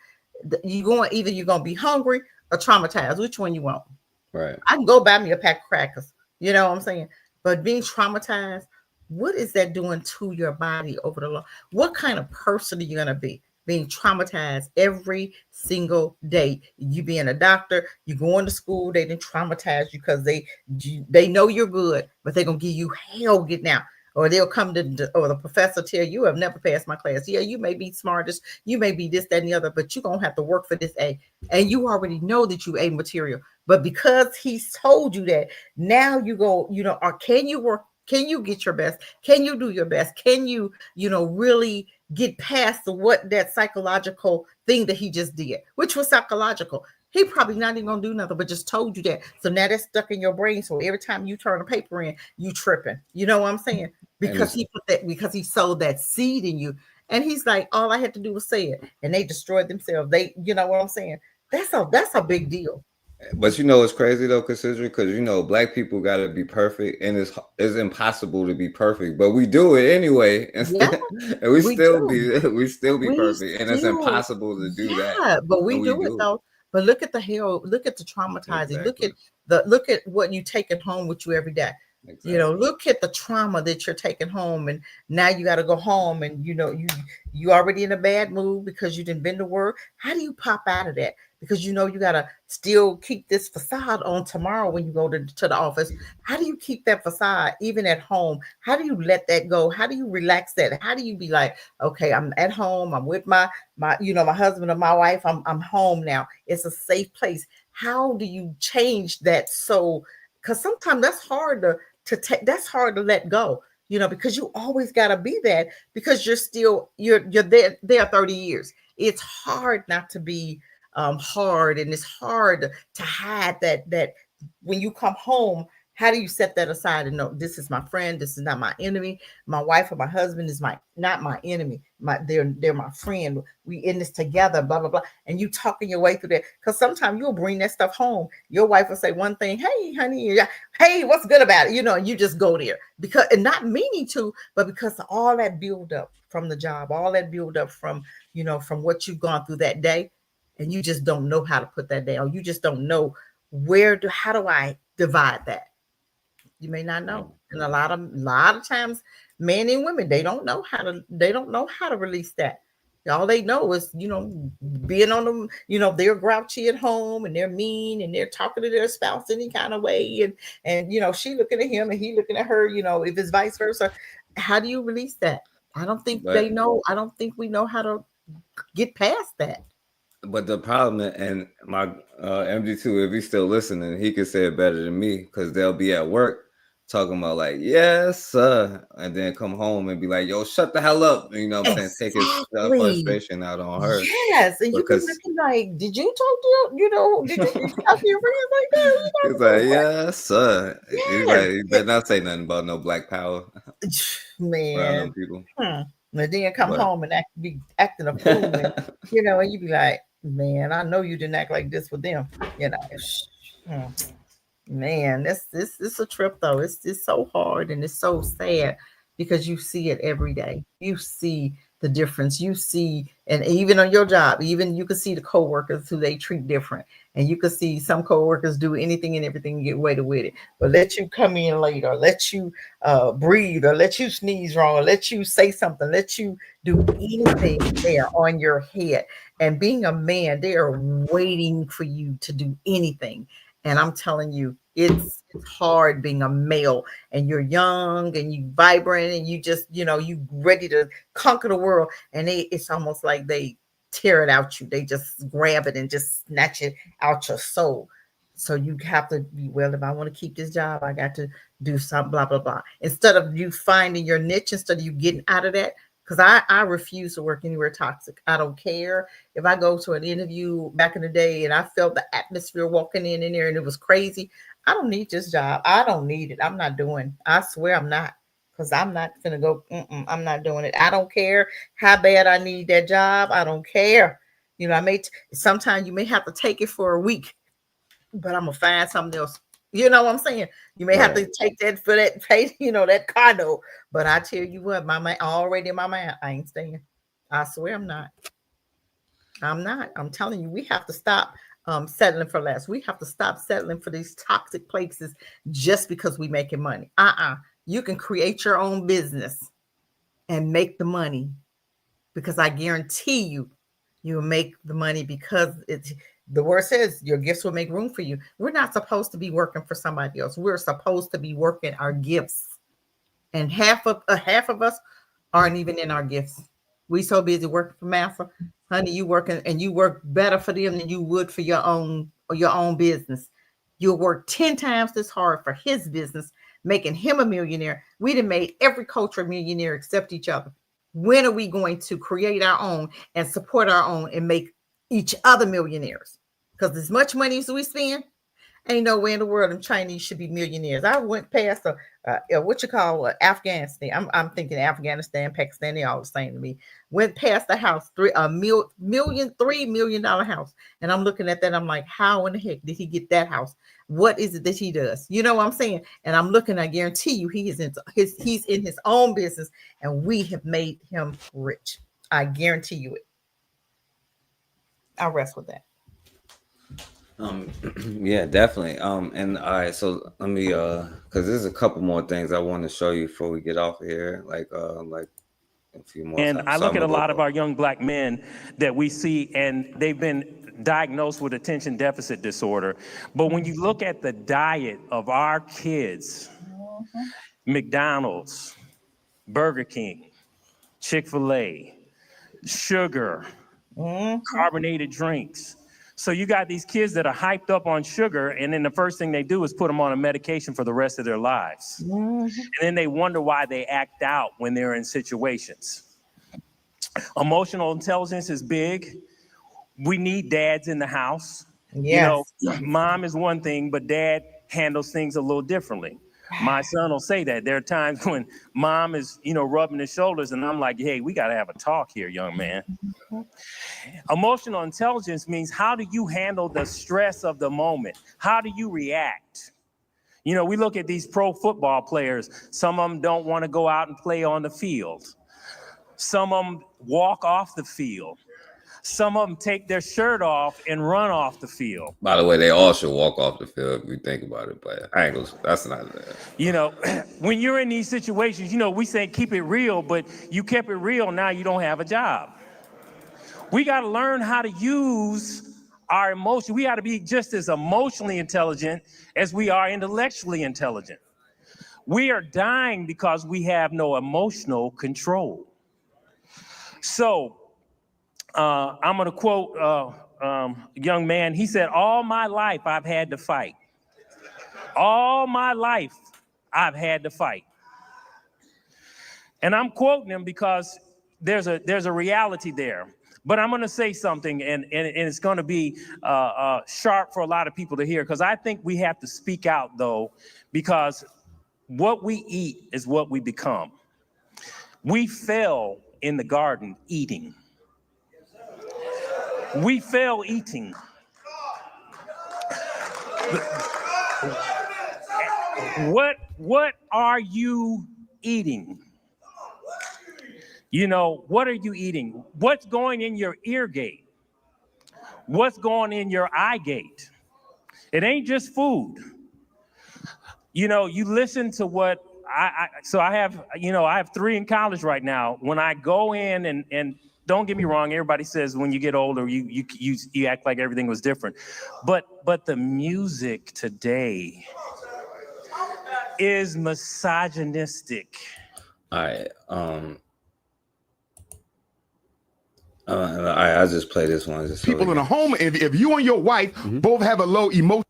you're gonna be hungry or traumatized. Which one you want? Right. I can go buy me a pack of crackers. You know what I'm saying? But being traumatized, what is that doing to your body over the long? What kind of person are you gonna be? Being traumatized every single day. You being a doctor, you going to school, they didn't traumatize you because they know you're good, but they're gonna give you hell getting out. Or they'll come or the professor tell you, have never passed my class. Yeah, you may be smartest, you may be this, that, and the other, but you're gonna have to work for this A. And you already know that you A material. But because he's told you that, now you go, or can you work? Can you get your best? Can you do your best? Can you, really get past what that psychological thing that he just did, which was psychological? He probably not even gonna do nothing, but just told you that. So now that's stuck in your brain. So every time you turn a paper in, you tripping. You know what I'm saying? Because because he sowed that seed in you. And he's like, all I had to do was say it, and they destroyed themselves. You know what I'm saying? That's a big deal. But it's crazy though, considering because Black people got to be perfect, and it's impossible to be perfect, but we do it anyway, and we still be perfect, and it's impossible to do that. But we do it though. But look at the hell, look at the traumatizing, look at what you take it home with you every day. Exactly. Look at the trauma that you're taking home, and now you got to go home, and you already in a bad mood because you didn't been to work. How do you pop out of that? Because you got to still keep this facade on tomorrow when you go to the office. How do you keep that facade even at home? How do you let that go? How do you relax that? How do you be like, okay, I'm at home, I'm with my my husband or my wife, I'm home now. It's a safe place. How do you change that? So because sometimes that's hard to take, that's hard to let go. because you always got to be that, because you're there 30 years. It's hard not to be hard, and it's hard to hide that when you come home. How do you set that aside and know this is my friend, this is not my enemy? My wife or my husband is not my enemy. They're my friend. We in this together, blah blah blah. And you talking your way through that, because sometimes you'll bring that stuff home. Your wife will say one thing, hey honey, hey, what's good about it? And you just go there, because, and not meaning to, but because of all that build up from the job, all that build up from from what you've gone through that day, and you just don't know how to put that down. You just don't know how do I divide that. You may not know. And a lot of times, men and women, they don't know how to release that. All they know is, being on them, they're grouchy at home, and they're mean, and they're talking to their spouse any kind of way. And she looking at him and he looking at her, if it's vice versa. How do you release that? I don't think they know. I don't think we know how to get past that. But the problem, and my MG2, if he's still listening, he can say it better than me, because they'll be at work talking about like, yes, sir, and then come home and be like, yo, shut the hell up. You know what I'm saying? Take his frustration out on her. Yes, and you be looking like, did you talk to did you talk to your friends like that? He's like, yes, sir. Yes. He's like, you better not say nothing about no black power. Man. People. And then come home and be acting a fool, and and you be like, man, I know you didn't act like this with them, Man, this a trip though. It's so hard, and it's so sad, because you see it every day. You see the difference. You see, and even on your job, even you can see the coworkers who they treat different, and you can see some coworkers do anything and everything and get away with it, but let you come in late, or let you breathe, or let you sneeze wrong, or let you say something, let you do anything there on your head. And being a man, they are waiting for you to do anything. And I'm telling you, it's hard being a male, and you're young and you vibrant, and you just, you ready to conquer the world. And it's almost like they tear it out you. They just grab it and just snatch it out your soul. So you have to be, well, if I want to keep this job, I got to do something, blah, blah, blah. Instead of you finding your niche, instead of you getting out of that, because I refuse to work anywhere toxic. I don't care. If I go to an interview back in the day and I felt the atmosphere walking in there and it was crazy, I don't need this job. I don't need it. I'm not doing. I swear I'm not, because I'm not going to go. I'm not doing it. I don't care how bad I need that job. I don't care. Sometimes you may have to take it for a week, but I'm going to find something else. You know what I'm saying? You may have to take that for that pay, that car note. But I tell you what, my man, already in my mind, I ain't staying. I swear I'm not. I'm not. I'm telling you, we have to stop settling for less. We have to stop settling for these toxic places just because we making money. You can create your own business and make the money, because I guarantee you'll make the money, because the word says your gifts will make room for you. We're not supposed to be working for somebody else. We're supposed to be working our gifts. And half of us aren't even in our gifts. We so busy working for Master. Honey, you working, and you work better for them than you would for your own business. You'll work 10 times as hard for his business, making him a millionaire. We done made every culture a millionaire except each other. When are we going to create our own and support our own and make each other millionaires? Because as much money as we spend, ain't nowhere in the world them Chinese should be millionaires. I went past Afghanistan. I'm thinking Afghanistan, Pakistan, they all the same to me. Went past the house, $3 million house. And I'm looking at that. I'm like, how in the heck did he get that house? What is it that he does? You know what I'm saying? And I'm looking, I guarantee you he's in his own business, and we have made him rich. I guarantee you it. I'll rest with that. Yeah, definitely. And all right, so let me because there's a couple more things I want to show you before we get off of here, like a few more. And I look at a lot of our young black men that we see, and they've been diagnosed with attention deficit disorder. But when you look at the diet of our kids, McDonald's, Burger King, Chick-fil-A, sugar, carbonated drinks, So you got these kids that are hyped up on sugar, and then the first thing they do is put them on a medication for the rest of their lives. And then they wonder why they act out when they're in situations. Emotional intelligence is big. We need dads in the house. Yes. You know, mom is one thing, but dad handles things a little differently. My son will say that. There are times when mom is, rubbing his shoulders, and I'm like, hey, we got to have a talk here, young man. Emotional intelligence means, how do you handle the stress of the moment? How do you react? We look at these pro football players. Some of them don't want to go out and play on the field. Some of them walk off the field. Some of them take their shirt off and run off the field. By the way, they all should walk off the field if you think about it, but I ain't gonna, that's not that. When you're in these situations, we say keep it real, but you kept it real, now you don't have a job. We got to learn how to use our emotion. We got to be just as emotionally intelligent as we are intellectually intelligent. We are dying because we have no emotional control. So I'm going to quote a young man. He said, all my life I've had to fight. All my life I've had to fight. And I'm quoting him because there's a reality there. But I'm going to say something, and it's going to be sharp for a lot of people to hear, because I think we have to speak out, though, because what we eat is what we become. We fell in the garden eating. We fell eating. What are you eating? What are you eating? What's going in your ear gate? What's going in your eye gate? It ain't just food. You listen to what I have 3 in college right now. When I go in, and don't get me wrong, everybody says when you get older, you act like everything was different. But the music today is misogynistic. All right. I just play this one. People in a home, if you and your wife both have a low emotional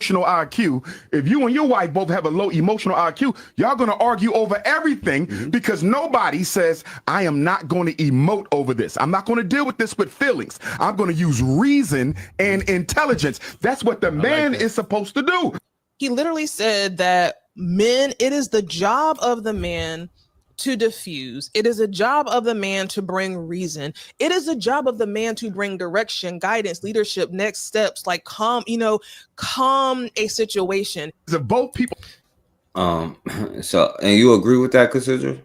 IQ, if you and your wife both have a low emotional IQ, y'all going to argue over everything because nobody says, I am not going to emote over this. I'm not going to deal with this with feelings. I'm going to use reason and intelligence. That's what the man is supposed to do. He literally said that it is the job of the man to diffuse. It is a job of the man to bring reason. It is a job of the man to bring direction, guidance, leadership, next steps, like calm a situation. The both people. So, and you agree with that, Cassidra?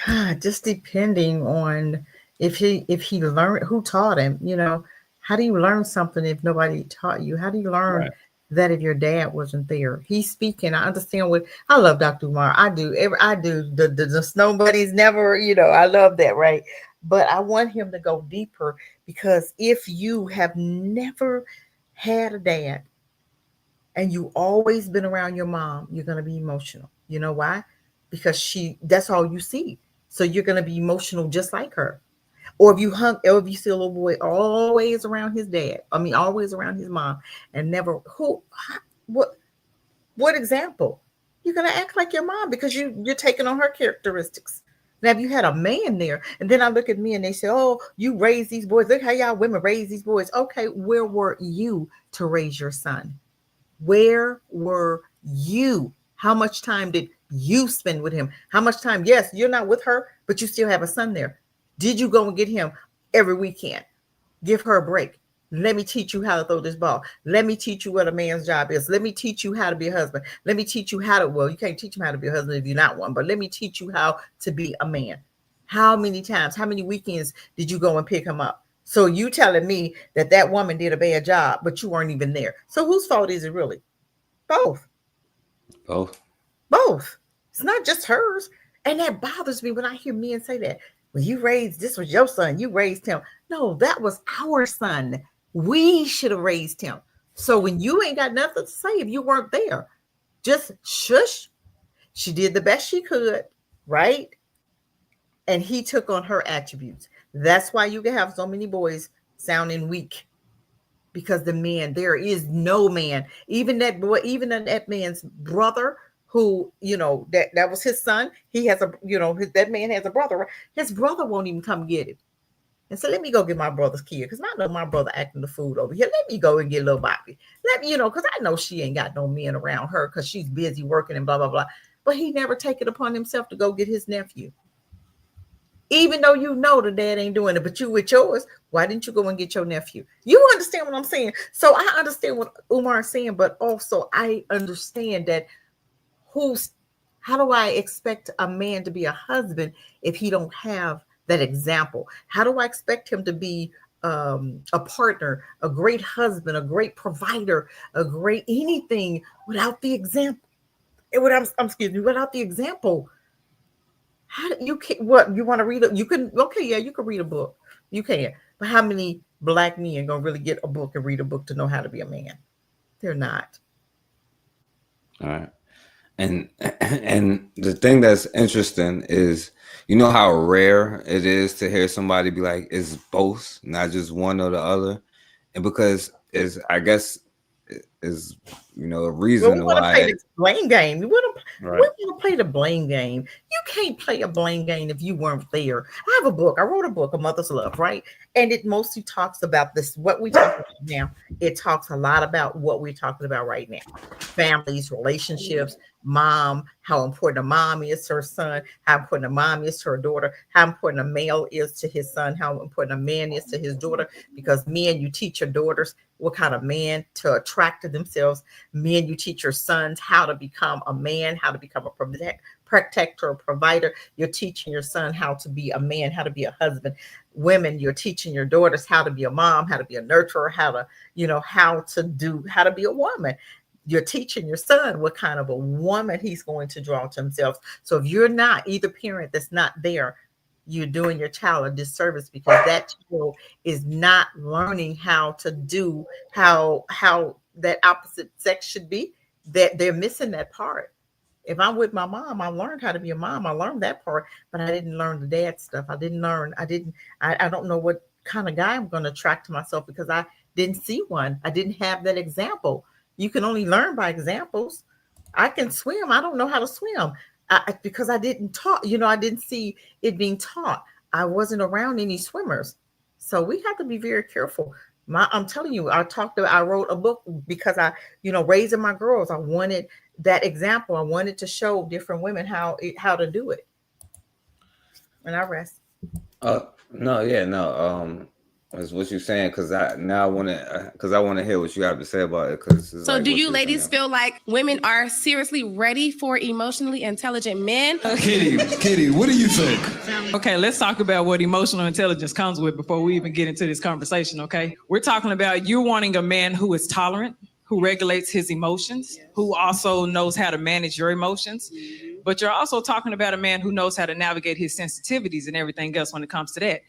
God, just depending on if he learned, who taught him. How do you learn something if nobody taught you? How do you learn that if your dad wasn't there? He's speaking. I understand I love Dr. Umar. I do. The snow buddies never, I love that, right? But I want him to go deeper, because if you have never had a dad and you always been around your mom, you're going to be emotional. You know why? Because that's all you see. So you're going to be emotional just like her. Or if you see a little boy always around his dad, always around his mom, and never what example? You're gonna act like your mom because you're taking on her characteristics. Now, if you had a man there, and then I look at me and they say, "Oh, you raise these boys. Look how y'all women raise these boys." Okay, where were you to raise your son? Where were you? How much time did you spend with him? How much time? Yes, you're not with her, but you still have a son there. Did you go and get him every weekend? Give her a break. Let me teach you how to throw this ball. Let me teach you what a man's job is. Let me teach you how to be a husband. Let me teach you you can't teach him how to be a husband if you're not one, but let me teach you how to be a man. How many times, how many weekends did you go and pick him up? So you telling me that woman did a bad job, but you weren't even there. So whose fault is it really? Both. Both. It's not just hers. And that bothers me when I hear men say that. Well, this was your son. You raised him. No, that was our son. We should have raised him. So when you ain't got nothing to say if you weren't there, just shush. She did the best she could, right? And he took on her attributes. That's why you can have so many boys sounding weak, because the man, there is no man, even that boy, even that man's brother, who, that was his son. He has a, that man has a brother. Right? His brother won't even come get him and say, let me go get my brother's kid, because I know my brother acting the food over here. Let me go and get little Bobby. Let me, because I know she ain't got no men around her because she's busy working and blah, blah, blah. But he never take it upon himself to go get his nephew. Even though the dad ain't doing it, but you with yours, why didn't you go and get your nephew? You understand what I'm saying? So I understand what Umar is saying, but also I understand that how do I expect a man to be a husband if he don't have that example? How do I expect him to be a partner, a great husband, a great provider, a great anything without the example? Without the example. How do you can what you want to read? You can, okay, yeah, you can read a book. You can, but how many black men gonna really get a book and read a book to know how to be a man? They're not. All right. And the thing that's interesting is, how rare it is to hear somebody be like, it's both, not just one or the other. And because I guess is a reason We want to why play the blame game. We want to play the blame game. You can't play a blame game if you weren't there. I have a book. I wrote a book, A Mother's Love, right? And it mostly talks about this, what we talk about now. It talks a lot about what we're talking about right now. Families, relationships, mom, how important a mom is to her son, how important a mom is to her daughter, how important a male is to his son, how important a man is to his daughter. Because men, you teach your daughters what kind of man to attract to themselves. Men, you teach your sons how to become a man, how to become a protector, a provider. You're teaching your son how to be a man, how to be a husband. Women, you're teaching your daughters how to be a mom, how to be a nurturer, how to be a woman. You're teaching your son what kind of a woman he's going to draw to himself. So if you're not, either parent that's not there, you're doing your child a disservice, because that child is not learning how to do how that opposite sex should be. That they're missing that part. If I'm with my mom, I learned how to be a mom. I learned that part, but I didn't learn the dad stuff. I don't know what kind of guy I'm going to attract to myself, because I didn't see one. I didn't have that example. You can only learn by examples. I can swim. I don't know how to swim because I didn't taught. I didn't see it being taught. I wasn't around any swimmers, so we have to be very careful. I'm telling you, I wrote a book because raising my girls, I wanted that example. I wanted to show different women how to do it. And I rest. No, yeah, no. Is what you're saying, because I want to hear what you have to say about it. Because so, do you ladies feel like women are seriously ready for emotionally intelligent men? Kitty, what do you think? Okay, let's talk about what emotional intelligence comes with before we even get into this conversation. Okay, we're talking about you wanting a man who is tolerant, who regulates his emotions, who also knows how to manage your emotions. But you're also talking about a man who knows how to navigate his sensitivities and everything else when it comes to that.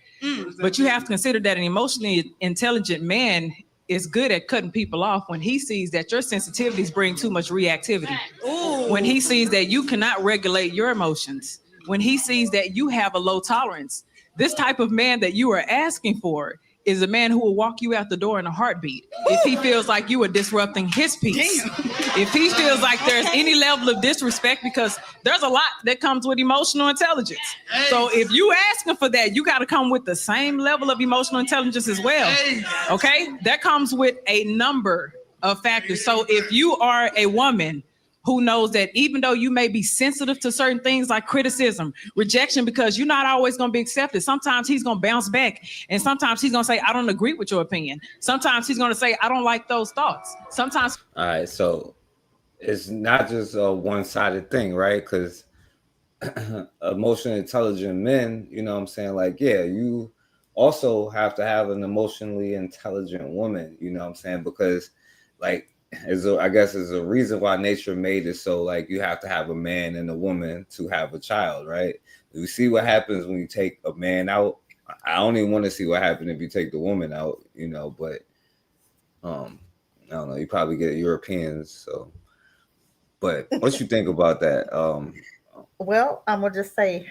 But you have to consider that an emotionally intelligent man is good at cutting people off when he sees that your sensitivities bring too much reactivity. Ooh. When he sees that you cannot regulate your emotions, when he sees that you have a low tolerance. This type of man that you are asking for is a man who will walk you out the door in a heartbeat if he feels like you are disrupting his peace. If he feels like there's any level of disrespect, because there's a lot that comes with emotional intelligence. So if you asking for that, you got to come with the same level of emotional intelligence as well. Okay? That comes with a number of factors. So if you are a woman who knows that even though you may be sensitive to certain things like criticism, rejection, because you're not always going to be accepted. Sometimes he's going to bounce back. And sometimes he's going to say, I don't agree with your opinion. Sometimes he's going to say, I don't like those thoughts. Sometimes. All right. So it's not just a one-sided thing, right? Because emotionally intelligent men, you know what I'm saying? Like, yeah, you also have to have an emotionally intelligent woman, you know what I'm saying? Because like, I guess is a reason why nature made it so like you have to have a man and a woman to have a child, right? You see what happens when you take a man out. I don't even want to see what happens if you take the woman out, but I don't know, you probably get Europeans, so but what you think about that? Well, I'm gonna just say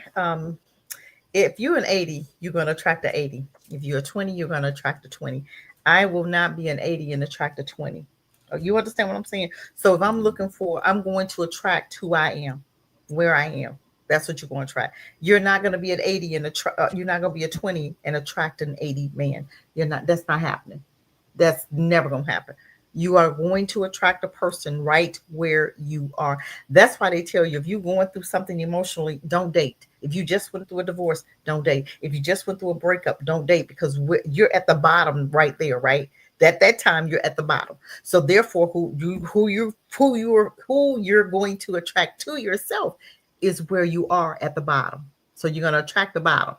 if you're an 80, you're going to attract a 80. If you're a 20, you're going to attract a 20. I will not be an 80 and attract a 20. You understand what I'm saying? So if I'm looking for, I'm going to attract who I am, where I am. That's what you're going to attract. You're not going to be an 80 and you're not going to be a 20 and attract an 80 man. You're not. That's not happening. That's never going to happen. You are going to attract a person right where you are. That's why they tell you if you're going through something emotionally, don't date. If you just went through a divorce, don't date. If you just went through a breakup, don't date because you're at the bottom right there, right? At that time, you're at the bottom. So therefore, who you're going to attract to yourself is where you are at the bottom. So you're going to attract the bottom.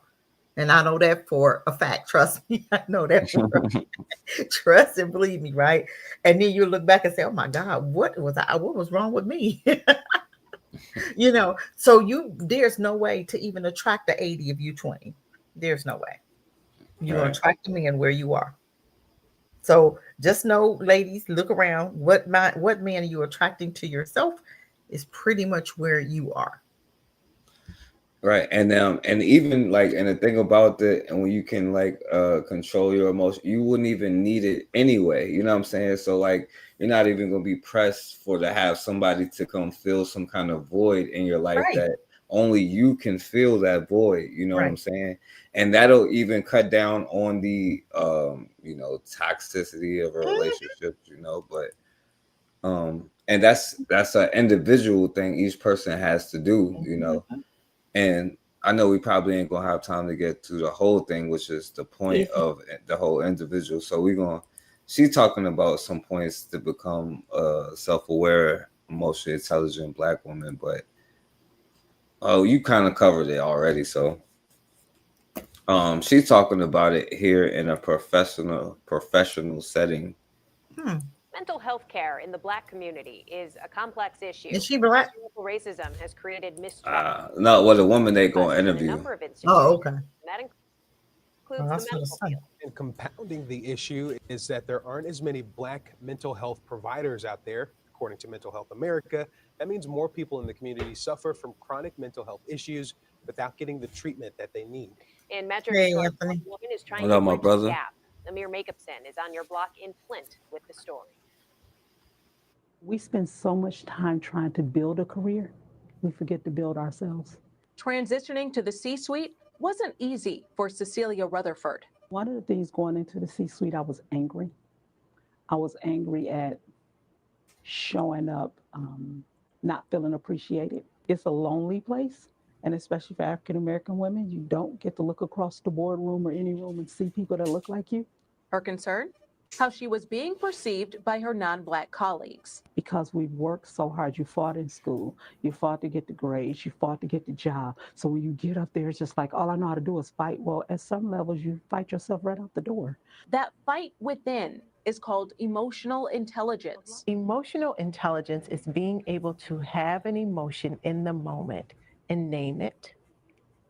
And I know that for a fact. Trust me. I know that for a fact. Trust and believe me, right? And then you look back and say, oh my God, what was wrong with me? So there's no way to even attract the 80 if you 20. There's no way. You're going to attract the man where you are. So just know, ladies, look around. What man are you attracting to yourself is pretty much where you are. Right. And even like, and the thing about that, and when you can like control your emotion, you wouldn't even need it anyway. You know what I'm saying? So like, you're not even gonna be pressed to have somebody to come fill some kind of void in your life that only you can fill that void. You know what I'm saying? And that'll even cut down on the toxicity of a relationship, but and that's an individual thing each person has to do, And I know we probably ain't gonna have time to get to the whole thing, which is the point of the whole individual. So she's talking about some points to become a self-aware, emotionally intelligent Black woman, but you kind of covered it already. So she's talking about it here in a professional setting. Mental health care in the Black community is a complex issue. Is she Black? Racism has created mistrust. No, well, the woman they gonna interview. Oh, okay. That includes the medical field. And compounding the issue is that there aren't as many Black mental health providers out there, according to Mental Health America. That means more people in the community suffer from chronic mental health issues without getting the treatment that they need. In Metro Detroit, one woman is trying to bridge my brother? the gap. Amir Makeupson is on your block in Flint with the story. We spend so much time trying to build a career, we forget to build ourselves. Transitioning to the C-suite wasn't easy for Cecilia Rutherford. One of the things going into the C-suite, I was angry. I was angry at showing up, not feeling appreciated. It's a lonely place, and especially for African-American women, you don't get to look across the boardroom or any room and see people that look like you. Her concern? How she was being perceived by her non-Black colleagues. Because we worked so hard, you fought in school, you fought to get the grades, you fought to get the job. So when you get up there, it's just like, all I know how to do is fight. Well, at some levels, you fight yourself right out the door. That fight within is called emotional intelligence. Emotional intelligence is being able to have an emotion in the moment and name it,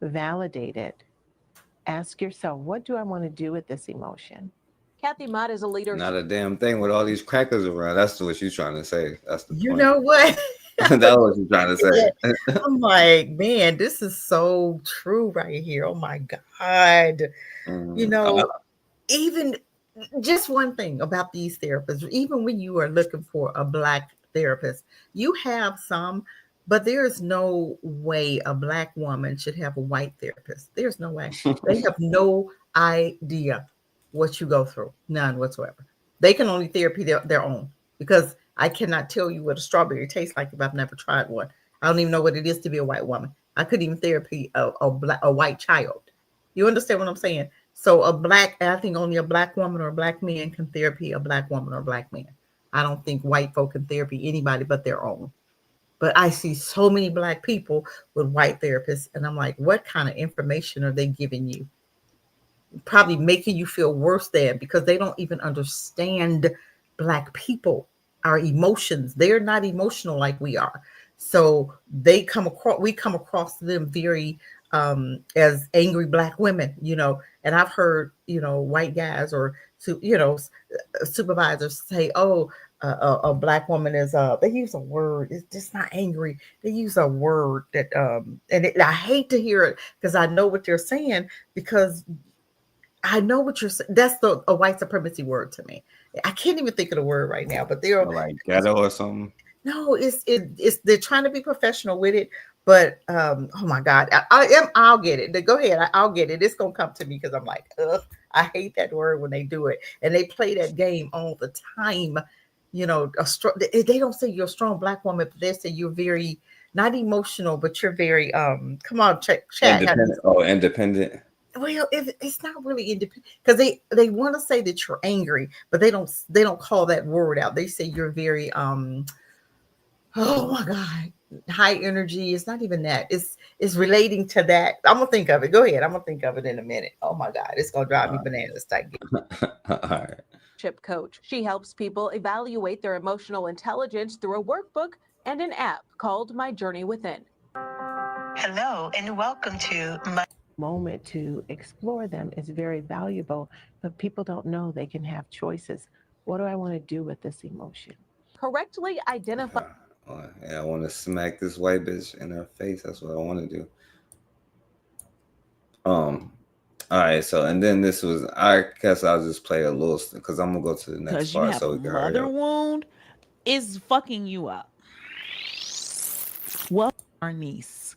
validate it, ask yourself, what do I want to do with this emotion? Kathy Mott is a leader. Not a damn thing with all these crackers around. That's what she's trying to say. That's the You point. know what? That's what she's trying to say. I'm like, man, this is so true right here. Oh my God. Even just one thing about these therapists, even when you are looking for a Black therapist, you have some, but there's no way a Black woman should have a white therapist. There's no way. They have no idea what you go through, none whatsoever. They can only therapy their own, because I cannot tell you what a strawberry tastes like if I've never tried one. I don't even know what it is to be a white woman. I couldn't even therapy a white child. You understand what I'm saying? So I think only a Black woman or a Black man can therapy a Black woman or a Black man. I don't think white folk can therapy anybody but their own. But I see so many Black people with white therapists, and I'm like, what kind of information are they giving you? Probably making you feel worse than, because they don't even understand Black people, our emotions. They're not emotional like we are. So we come across them very as angry Black women, and I've heard, white guys or, supervisors say, oh, a black woman is they use a word. It's just not angry. They use a word that I hate to hear it because I know what they're saying because I know what you're saying. That's a white supremacy word to me. I can't even think of the word right now, but they're like ghetto or something. no, it's they're trying to be professional with it, but oh my God, I'll get it. Go ahead, I'll get it. It's gonna come to me because I'm like, ugh, I hate that word when they do it, and they play that game all the time. You know, they don't say you're a strong black woman, but they say you're very not emotional, but you're very Come on, chat. Independent. Oh, independent. Well, it's not really independent because they want to say that you're angry, but they don't call that word out. They say you're very oh my God, high energy. It's not even that. It's relating to that. I'm gonna think of it. Go ahead. I'm gonna think of it in a minute. Oh my God, it's gonna drive me bananas. All right. Chip coach. She helps people evaluate their emotional intelligence through a workbook and an app called My Journey Within. Hello, and welcome to my moment to explore them is very valuable, but people don't know they can have choices. What do I want to do with this emotion? Correctly identify. Yeah, I want to smack this white bitch in her face. That's what I want to do. All right. So, and then this was, I guess I'll just play a little because I'm gonna go to the next part so we can hurry mother up. wound is fucking you up. Welcome, our niece.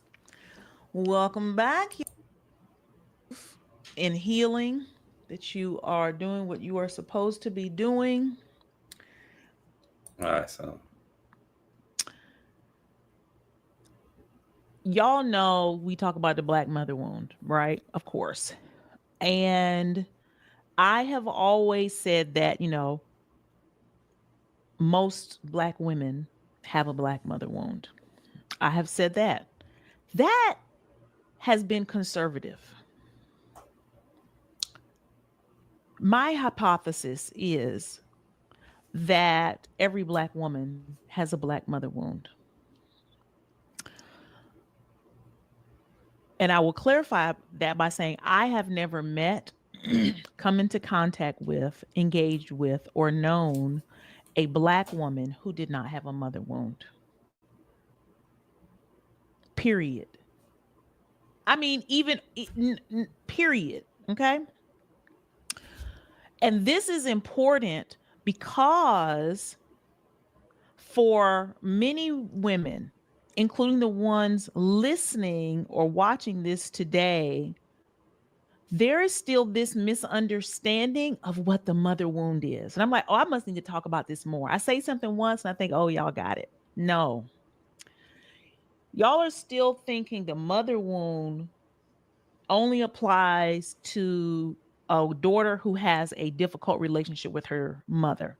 Welcome back. In healing, that you are doing what you are supposed to be doing. All right. So, y'all know we talk about the black mother wound, right? Of course. And I have always said that, you know, most black women have a black mother wound. I have said that. That has been conservative. My hypothesis is that every black woman has a black mother wound. And I will clarify that by saying I have never met, come into contact with, engaged with, or known a black woman who did not have a mother wound. Period. I mean, even period. Okay. And this is important because for many women, including the ones listening or watching this today, there is still this misunderstanding of what the mother wound is. And I'm like, oh, I must need to talk about this more. I say something once and I think, oh, y'all got it. No. Y'all are still thinking the mother wound only applies to a daughter who has a difficult relationship with her mother.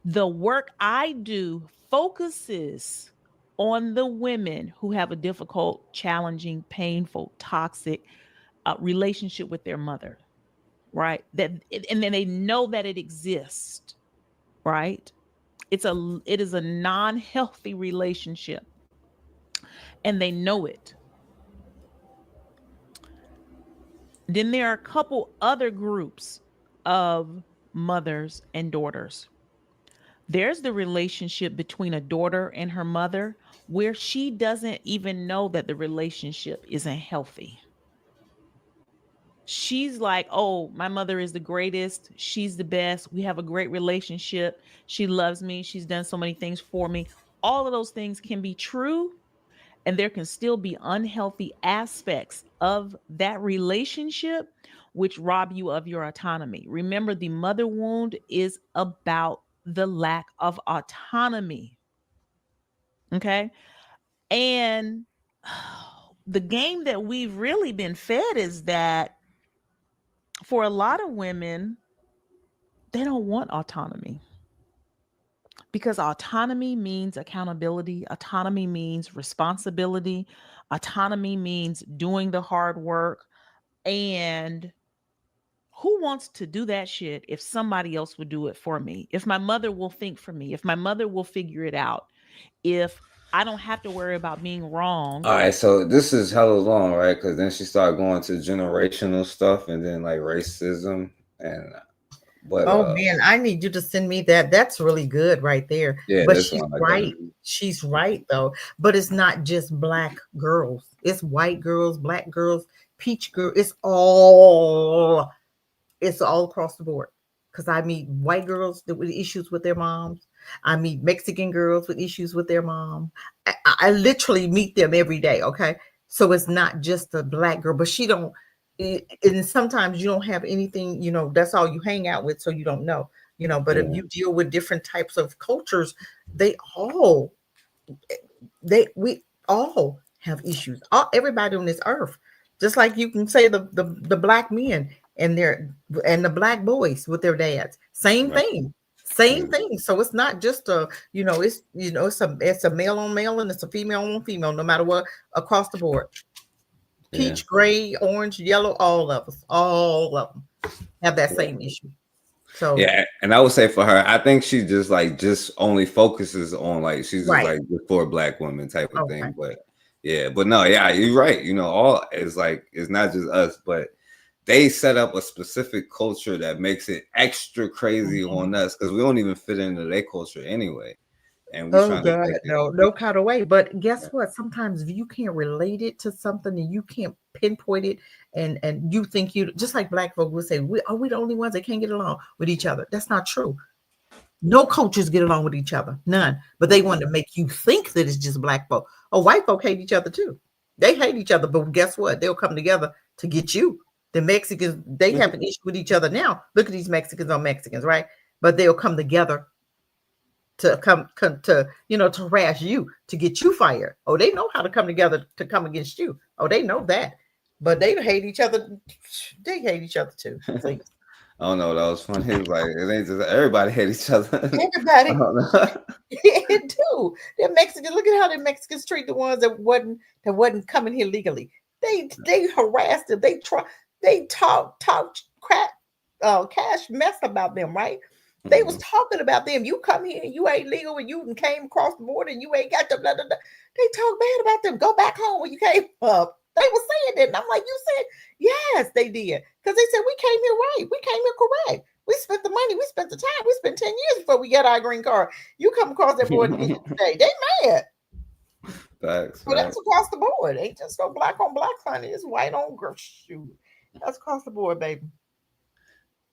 The work I do focuses on the women who have a difficult, challenging, painful, toxic relationship with their mother, right? And then they know that it exists, right? It is a non-healthy relationship, and they know it. Then there are a couple other groups of mothers and daughters. There's the relationship between a daughter and her mother where she doesn't even know that the relationship isn't healthy. She's like, oh, my mother is the greatest. She's the best. We have a great relationship. She loves me. She's done so many things for me. All of those things can be true. And there can still be unhealthy aspects of that relationship which rob you of your autonomy. Remember, the mother wound is about the lack of autonomy. Okay. And the game that we've really been fed is that for a lot of women, they don't want autonomy. Because autonomy means accountability, autonomy means responsibility, autonomy means doing the hard work. And who wants to do that shit if somebody else would do it for me? If my mother will think for me, if my mother will figure it out, if I don't have to worry about being wrong. All right, so this is hella long, right? Because then she started going to generational stuff and then like racism and But Oh man, I need you to send me that. That's really good right there. yeah, But this she's one I right. got. She's right though. But it's not just black girls. It's white girls, black girls, peach girl. It's all across the board. Because I meet white girls with issues with their moms. I meet Mexican girls with issues with their mom. I literally meet them every day. Okay, so it's not just a black girl, but she don't. And sometimes you don't have anything. That's all you hang out with, so you don't know. But if Yeah. you deal with different types of cultures, they all we all have issues. Everybody on this earth, just like you can say the black men and the black boys with their dads, same Right. thing, same thing. So it's not just it's a male on male and it's a female on female, no matter what, across the board. Yeah. Peach, gray, orange, yellow, all of them have that same issue. So Yeah, and I would say for her, I think she just only focuses on she's just right. just for black women type of Okay. thing. But yeah, but no, yeah, you're right. All it's not just us, but they set up a specific culture that makes it extra crazy on us because we don't even fit into their culture anyway, and we Oh trying to God, take it. no kind of way. But guess what? Sometimes if you can't relate it to something and you can't pinpoint it, and you think you just like black folk will say, are we the only ones that can't get along with each other? That's not true. No cultures get along with each other, none. But they want to make you think that it's just black folk. Oh, white folk hate each other too. They hate each other, but guess what? They'll come together to get you. The Mexicans, they have an issue with each other now. Look at these Mexicans on Mexicans, right? But they'll come together to come to to harass you, to get you fired. Oh, they know how to come together to come against you. Oh, they know that. But they hate each other. They hate each other too. Please. I don't know. That was funny. It was it ain't just everybody hate each other. Everybody. I don't know. It do. The Mexicans, look at how the Mexicans treat the ones that wasn't coming here legally. They harassed them. They talk crap, cash mess about them, right? They was talking about them. You come here and you ain't legal and you came across the border and you ain't got the blah, blah, blah. They talk bad about them. Go back home where you came up. They were saying that. And I'm like, you said, yes, they did. Because they said, we came here right. We came here correct. We spent the money. We spent the time. We spent 10 years before we got our green card. You come across that border today. They mad. Facts, So that's across the board. Ain't just no black on black, honey. It's white on girl. Shoot. That's across the board, baby.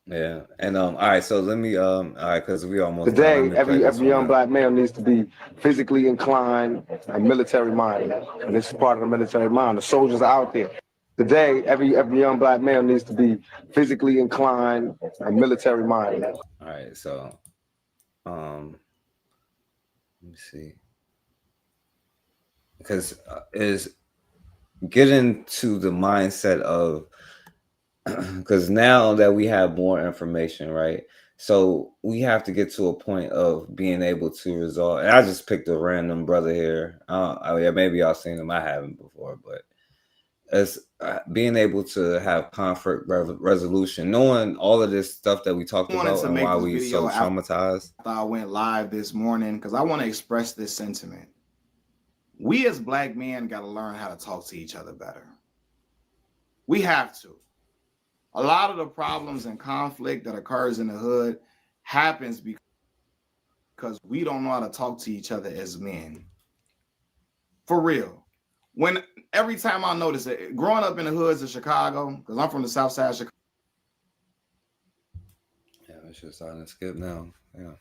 Yeah, and all right. So let me all right, because we almost today. Every young black male needs to be physically inclined and military minded, and this is part of the military mind. The soldiers are out there. Today, every young black male needs to be physically inclined and military minded. All right, so let me see, because is getting to the mindset of because now that we have more information, right? So we have to get to a point of being able to resolve. And I just picked a random brother here. Yeah, maybe y'all seen him. I haven't before, but as being able to have conflict resolution, knowing all of this stuff that we talked about and why we so traumatized. I went live this morning because I want to express this sentiment. We as black men got to learn how to talk to each other better. We have to. A lot of the problems and conflict that occurs in the hood happens because we don't know how to talk to each other as men. For real. Every time I notice it, growing up in the hoods of Chicago, because I'm from the south side of Chicago. Yeah, we should start and skip now. Yeah.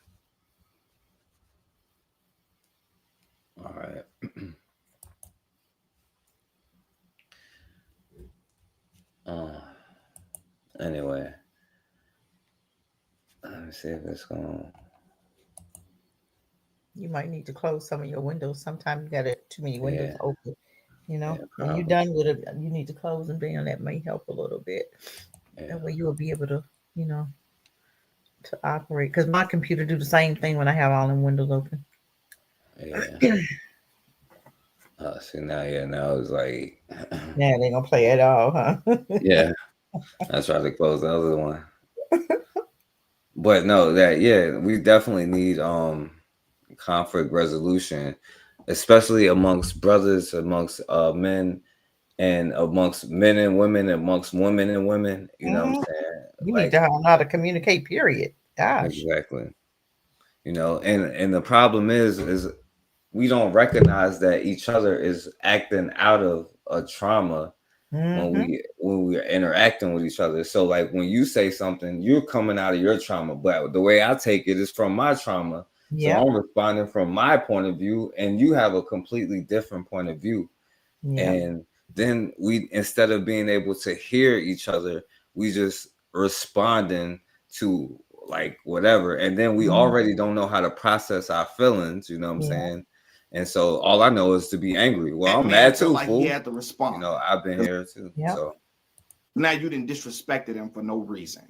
All right. Anyway, let me see if it's going. You might need to close some of your windows. Sometimes you got too many windows open. Yeah, when you're done with it, you need to close them down. That may help a little bit. Yeah. That way you will be able to, to operate. Because my computer do the same thing when I have all them windows open. Yeah. See now it's like. Yeah, they gonna play at all, huh? Yeah. I tried to close the other one. But no, we definitely need conflict resolution, especially amongst brothers, amongst men, and amongst men and women, amongst women and women. You know what I'm saying? You need to learn how to communicate, period. Gosh. Exactly. You know, and the problem is we don't recognize that each other is acting out of a trauma when we're interacting with each other. So like when you say something, you're coming out of your trauma, but the way I take it is from my trauma. Yeah. So I'm responding from my point of view, and you have a completely different point of view. Yeah. And then we, instead of being able to hear each other, we just responding to like whatever, and then we already don't know how to process our feelings. You know what I'm saying? And so all I know is to be angry. Well, I'm mad too, like fool. he had to respond. You know, I've been here too. So now you didn't disrespected him for no reason.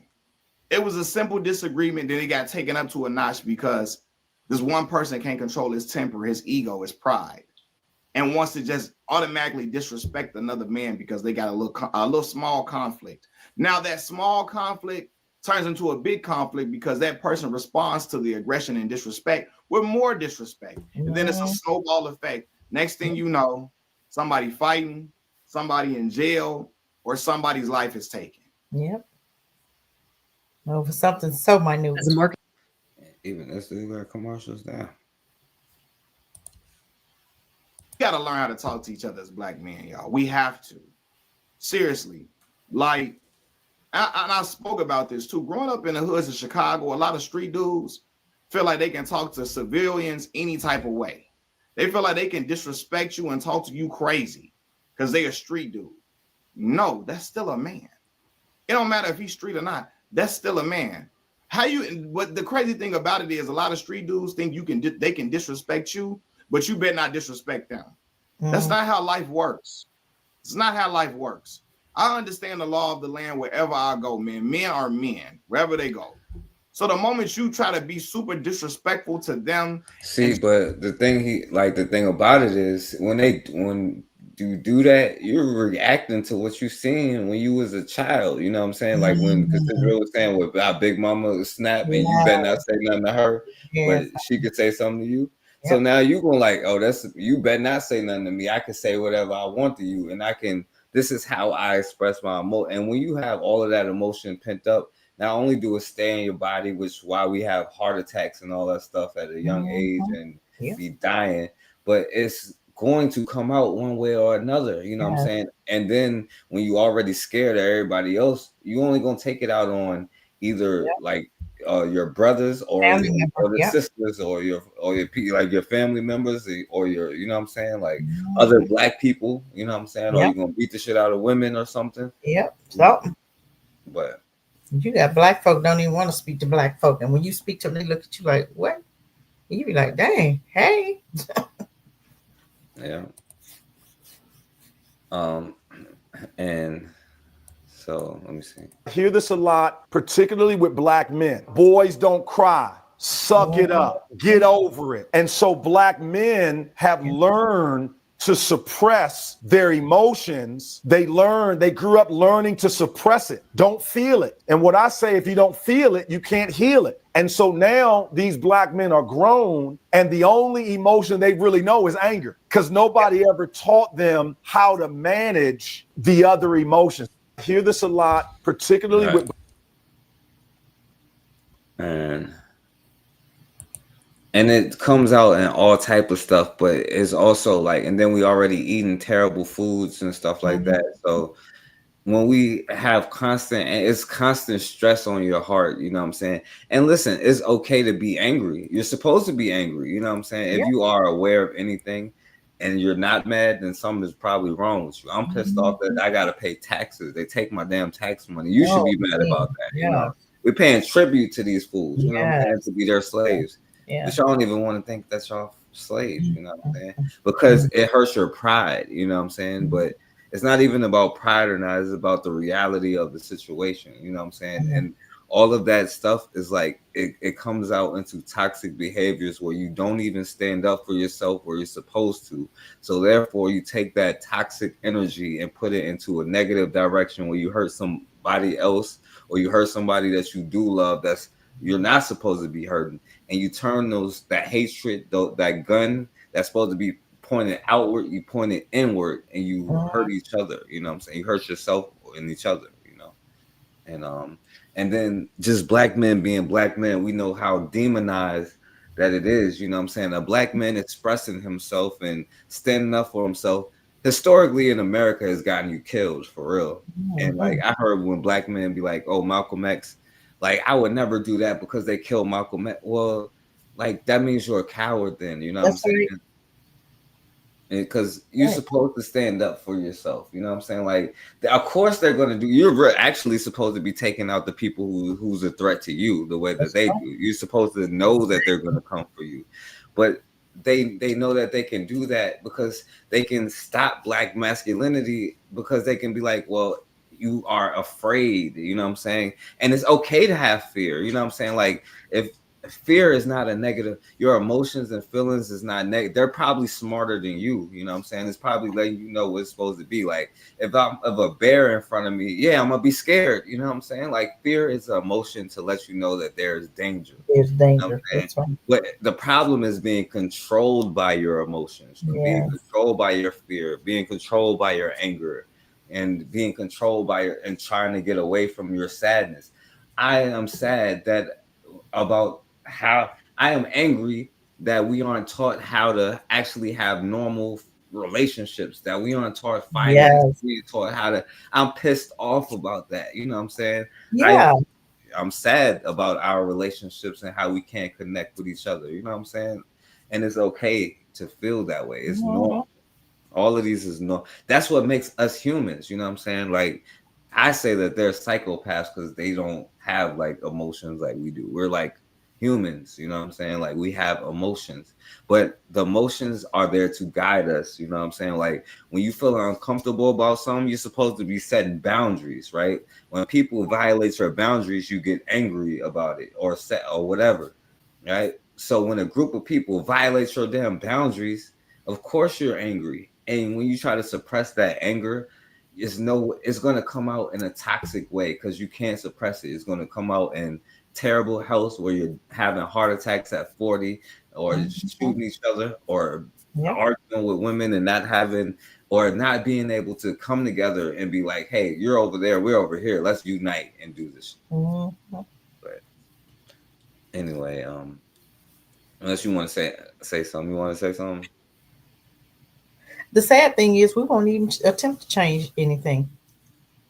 It was a simple disagreement, then it got taken up to a notch because this one person can't control his temper, his ego, his pride, and wants to just automatically disrespect another man because they got a little small conflict. Now that small conflict turns into a big conflict because that person responds to the aggression and disrespect with more disrespect. And then it's a snowball effect. Next thing you know, somebody fighting, somebody in jail, or somebody's life is taken. Yep. Over something so minute. Even let's do our commercials now. We got to learn how to talk to each other as black men, y'all. We have to. Seriously. Like, and I spoke about this too. Growing up in the hoods of Chicago, a lot of street dudes feel like they can talk to civilians any type of way. They feel like they can disrespect you and talk to you crazy because they a street dude. No, that's still a man. It don't matter if he's street or not. That's still a man. What the crazy thing about it is a lot of street dudes think they can disrespect you, but you better not disrespect them. That's not how life works. It's not how life works. I understand the law of the land wherever I go, man. Men are men, wherever they go. So the moment you try to be super disrespectful to them. See, but the thing about it is when you do that, you're reacting to what you seen when you was a child. You know what I'm saying? Like when Cassidra was saying with our big mama snap and you better not say nothing to her, but she could say something to you. So now you going like, oh, you better not say nothing to me. I can say whatever I want to you, and this is how I express my emotion. And when you have all of that emotion pent up, not only do it stay in your body, which is why we have heart attacks and all that stuff at a young age and be dying, but it's going to come out one way or another. You know what I'm saying? And then when you already scared of everybody else, you only gonna take it out on either like your brothers or the sisters or your like your family members or your, you know what I'm saying, like other black people, you know what I'm saying, or you're gonna beat the shit out of women or something. Something. But you got black folk don't even want to speak to black folk, and when you speak to them, they look at you like, what? And you be like, dang, hey. Yeah. And so let me see. I hear this a lot, particularly with black men. Boys don't cry. Suck it up. Get over it. And so black men have learned to suppress their emotions. They grew up learning to suppress it. Don't feel it. And what I say, if you don't feel it, you can't heal it. And so now these black men are grown, and the only emotion they really know is anger, because nobody ever taught them how to manage the other emotions. I hear this a lot, particularly with. And it comes out in all type of stuff, but it's also like, and then we already eating terrible foods and stuff like that. So when we have it's constant stress on your heart, you know what I'm saying? And listen, it's okay to be angry. You're supposed to be angry, you know what I'm saying? If you are aware of anything and you're not mad, then something is probably wrong with you. I'm pissed off that I got to pay taxes. They take my damn tax money. You should be mad about that. You know, we're paying tribute to these fools, you know what I'm saying, to be their slaves. But y'all don't even want to think that y'all slaves, you know what I'm saying? Because it hurts your pride, you know what I'm saying? But it's not even about pride or not, it's about the reality of the situation, you know what I'm saying? And all of that stuff is like, it comes out into toxic behaviors where you don't even stand up for yourself where you're supposed to. So therefore you take that toxic energy and put it into a negative direction where you hurt somebody else, or you hurt somebody that you do love that's you're not supposed to be hurting, and you turn that hatred, that gun that's supposed to be pointed outward, you pointed inward, and you Mhm. hurt each other. You know what I'm saying? You hurt yourself and each other. You know, and then just black men being black men, we know how demonized that it is. You know what I'm saying? A black man expressing himself and standing up for himself historically in America has gotten you killed for real. And like I heard when black men be like, "Oh, Malcolm X," like I would never do that because they killed Malcolm X. Well, like that means you're a coward then, you know what I'm That's saying? right. Because you're supposed to stand up for yourself, you know what I'm saying? Like, of course they're gonna do. You're actually supposed to be taking out the people who's a threat to you the way that they do. You're supposed to know that they're gonna come for you, but they know that they can do that because they can stop black masculinity because they can be like, well, you are afraid, you know what I'm saying? And it's okay to have fear, you know what I'm saying? Like if fear is not a negative, your emotions and feelings is not negative. They're probably smarter than you know what I'm saying? It's probably letting you know what it's supposed to be. Like if I'm of a bear in front of me, yeah, I'm gonna be scared, you know what I'm saying? Like fear is an emotion to let you know that there's danger. There's You know what danger. I'm saying? That's right. But the problem is being controlled by your emotions, being Yes. controlled by your fear, being controlled by your anger, and being controlled by your and trying to get away from your sadness. I am sad that about how I am angry that we aren't taught how to actually have normal relationships, that we aren't taught finance, Yes. we taught how to. I'm pissed off about that. You know what I'm saying? Yeah. I'm sad about our relationships and how we can't connect with each other. You know what I'm saying? And it's okay to feel that way. It's normal. All of these is no. That's what makes us humans. You know what I'm saying? Like I say that they're psychopaths because they don't have like emotions like we do. We're like humans. You know what I'm saying? Like we have emotions, but the emotions are there to guide us. You know what I'm saying? Like when you feel uncomfortable about something, you're supposed to be setting boundaries, right? When people violate your boundaries, you get angry about it or set or whatever, right? So when a group of people violates your damn boundaries, of course you're angry. And when you try to suppress that anger, it's going to come out in a toxic way because you can't suppress it. It's going to come out in terrible health where you're having heart attacks at 40 or shooting each other or arguing with women and not having or not being able to come together and be like, hey, you're over there, we're over here, let's unite and do this. But anyway, unless you want to say something, you want to say something? The sad thing is we won't even attempt to change anything.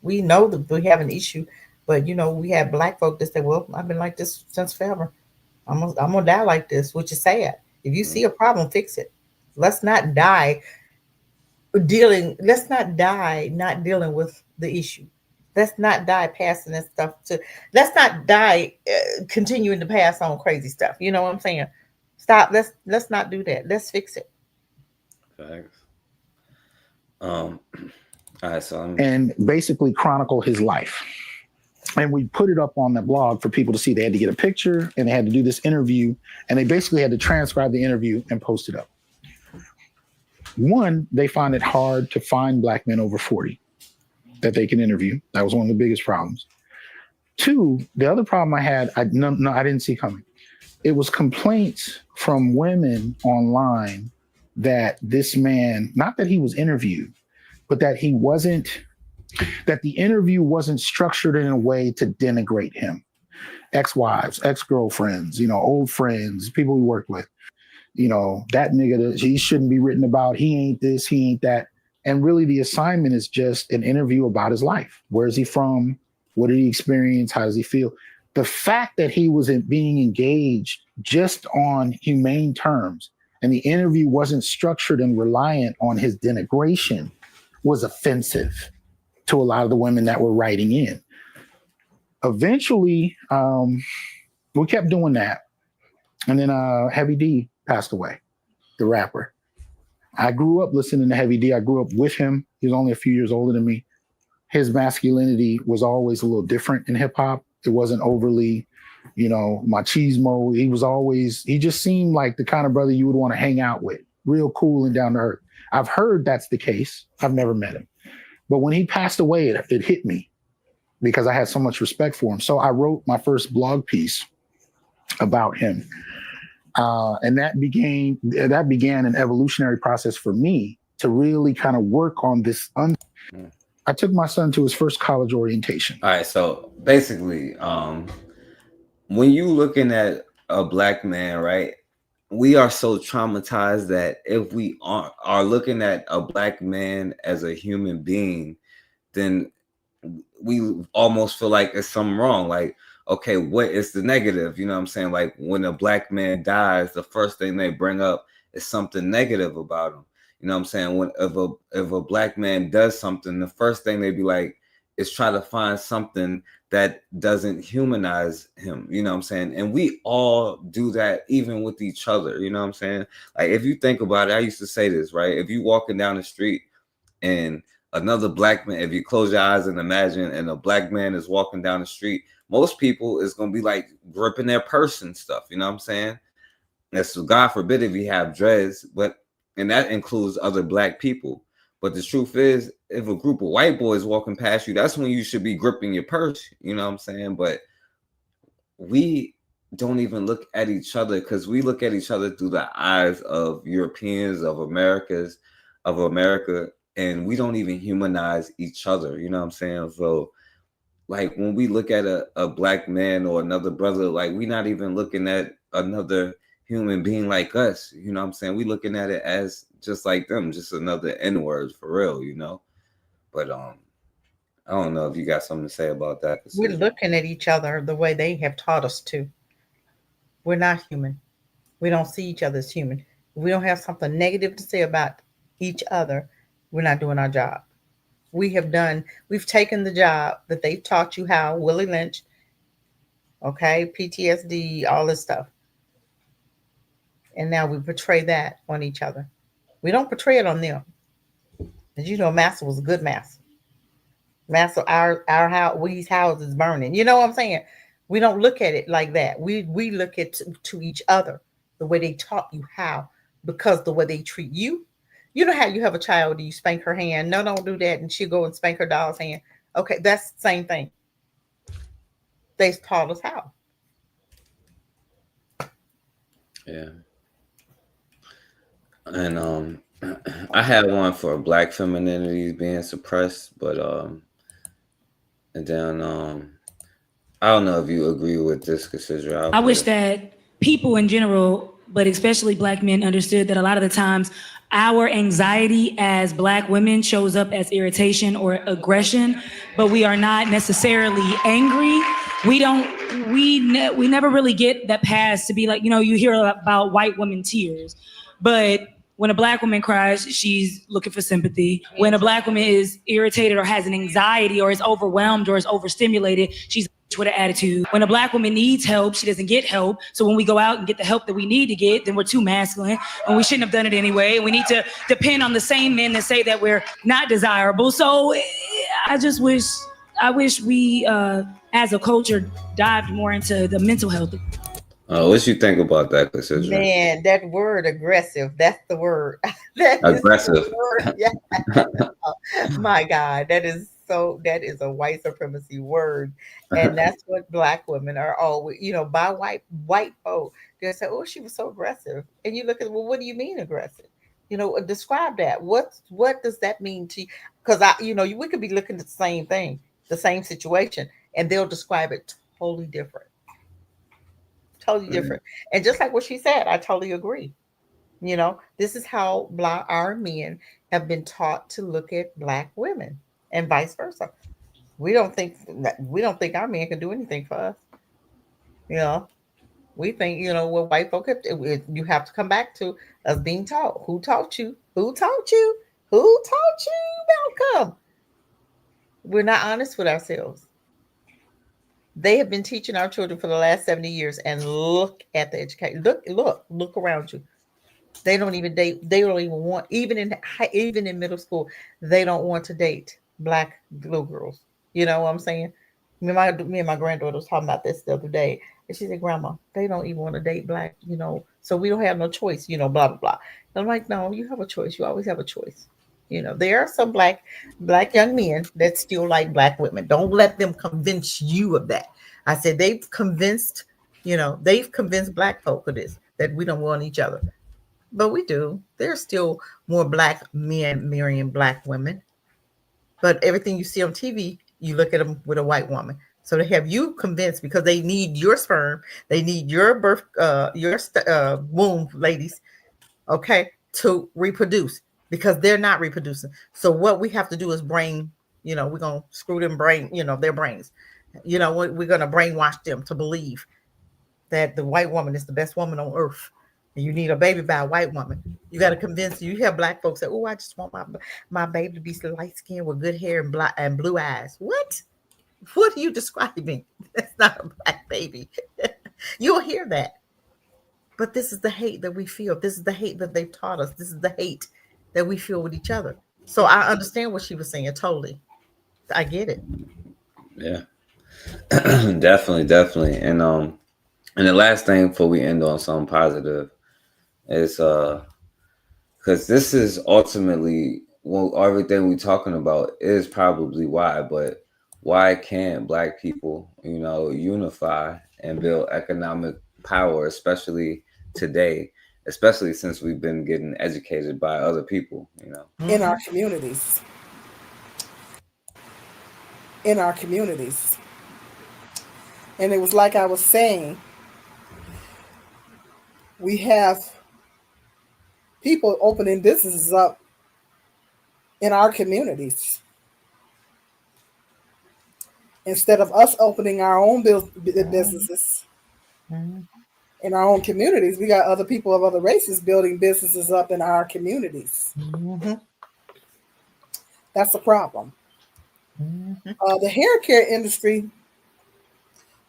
We know that we have an issue, but we have black folk that say, well, I've been like this since forever. I'm gonna die like this, which is sad. If you see a problem, fix it. Let's not die not dealing with the issue. Let's not die passing that stuff to. Let's not die continuing to pass on crazy stuff. You know what I'm saying? Stop. Let's not do that. Let's fix it. Thanks. All right, so and basically chronicle his life. And we put it up on the blog for people to see. They had to get a picture and they had to do this interview, and they basically had to transcribe the interview and post it up. One, they find it hard to find black men over 40 that they can interview. That was one of the biggest problems. Two, the other problem I had, I didn't see coming. It was complaints from women online that this man, not that he was interviewed, but that the interview wasn't structured in a way to denigrate him. Ex-wives, ex-girlfriends, old friends, people we worked with. That nigga, he shouldn't be written about. He ain't this, he ain't that. And really the assignment is just an interview about his life. Where is he from? What did he experience? How does he feel? The fact that he was being engaged just on humane terms and the interview wasn't structured and reliant on his denigration was offensive to a lot of the women that were writing in. Eventually, we kept doing that. And then Heavy D passed away, the rapper. I grew up listening to Heavy D. I grew up with him. He was only a few years older than me. His masculinity was always a little different in hip hop. It wasn't overly, machismo. He just seemed like the kind of brother you would want to hang out with, real cool and down to earth. I've heard that's the case. I've never met him. But when he passed away, it hit me because I had so much respect for him. So I wrote my first blog piece about him. And that began an evolutionary process for me to really kind of work on this. I took my son to his first college orientation. All right, so basically, when you looking at a black man, right, we are so traumatized that if we are looking at a black man as a human being, then we almost feel like it's something wrong. Like, okay, what is the negative? You know what I'm saying? Like when a black man dies, the first thing they bring up is something negative about him. You know what I'm saying? When if a black man does something, the first thing they be like is try to find something that doesn't humanize him. You know what I'm saying? And we all do that even with each other. You know what I'm saying? Like if you think about it, I used to say this, right? If you walking down the street and another black man, if you close your eyes and imagine, and a black man is walking down the street, most people is gonna be like gripping their purse and stuff. You know what I'm saying? That's God forbid if you have dreads, and that includes other black people. But the truth is, if a group of white boys walking past you, that's when you should be gripping your purse. You know what I'm saying? But we don't even look at each other because we look at each other through the eyes of Europeans, of America, and we don't even humanize each other. You know what I'm saying? So like when we look at a black man or another brother, like we're not even looking at another human being like us. You know what I'm saying? We looking at it as just like them, just another N-word for real, you know? But I don't know if you got something to say about that. We're looking at each other the way they have taught us to. We're not human. We don't see each other as human. If we don't have something negative to say about each other, we're not doing our job. We've taken the job that they've taught you how, Willie Lynch, okay, PTSD, all this stuff. And now we portray that on each other. We don't portray it on them. As you know, Master was a good master. Master, our house, we's houses burning. You know what I'm saying? We don't look at it like that. We look at to each other the way they taught you how, because the way they treat you. You know how you have a child, you spank her hand. No, don't do that. And she'll go and spank her doll's hand. Okay, that's the same thing. They taught us how. Yeah. And I had one for black femininity being suppressed, but and then I don't know if you agree with this, Cassidra. I wish that people in general, but especially black men, understood that a lot of the times our anxiety as black women shows up as irritation or aggression, but we are not necessarily angry. We never really get that pass to be like, you know, you hear about white women tears, but when a black woman cries, she's looking for sympathy. When a black woman is irritated or has an anxiety or is overwhelmed or is overstimulated, she's with an attitude. When a black woman needs help, she doesn't get help. So when we go out and get the help that we need to get, then we're too masculine and we shouldn't have done it anyway. We need to depend on the same men that say that we're not desirable. So I wish we, as a culture, dived more into the mental health. What you think about that, Cassidra? Man, that word aggressive, that's the word. Aggressive. Word. Yeah. My God, that is a white supremacy word. And that's what black women are always, you know, by white folk. They say, oh, she was so aggressive. And you look at, well, what do you mean aggressive? You know, describe that. What does that mean to you? Because we could be looking at the same thing, the same situation, and they'll describe it totally different. Totally different. And just like what she said, I totally agree. You know, this is how our men have been taught to look at black women and vice versa. We don't think our men can do anything for us. You know, we think, you know, what white folk you have to come back to us being taught. Who taught you? Who taught you? Who taught you? Malcolm. We're not honest with ourselves. They have been teaching our children for the last 70 years, and look at the education. Look around you. They don't even date. They don't even want, even in middle school, they don't want to date black little girls. You know what I'm saying? Me and my granddaughter was talking about this the other day, and she said, "Grandma, they don't even want to date black. You know, so we don't have no choice. You know, blah blah blah." And I'm like, "No, you have a choice. You always have a choice." You know, there are some black young men that still like black women. Don't let them convince you of that. I said they've convinced black folk of this. that we don't want each other. But we do. There's still more black men marrying black women. But everything you see on TV, you look at them with a white woman. So they have you convinced because they need your sperm, they need your birth, womb, ladies, okay, to reproduce because they're not reproducing. So what we have to do is we're gonna screw them brain, their brains. We're gonna brainwash them to believe that the white woman is the best woman on earth. And you need a baby by a white woman. You got to convince you. You have black folks say, "Oh, I just want my baby to be light skinned with good hair and black and blue eyes." What? What are you describing? That's not a black baby. You'll hear that. But this is the hate that we feel. This is the hate that they've taught us. This is the hate that we feel with each other. So I understand what she was saying totally. I get it. Yeah. Definitely. And the last thing before we end on something positive is because this is ultimately everything we're talking about is probably why, but why can't black people, unify and build economic power, especially today, especially since we've been getting educated by other people, in our communities. In our communities. And it was like I was saying, we have people opening businesses up in our communities. Instead of us opening our own businesses in our own communities, we got other people of other races building businesses up in our communities. That's a problem. The hair care industry,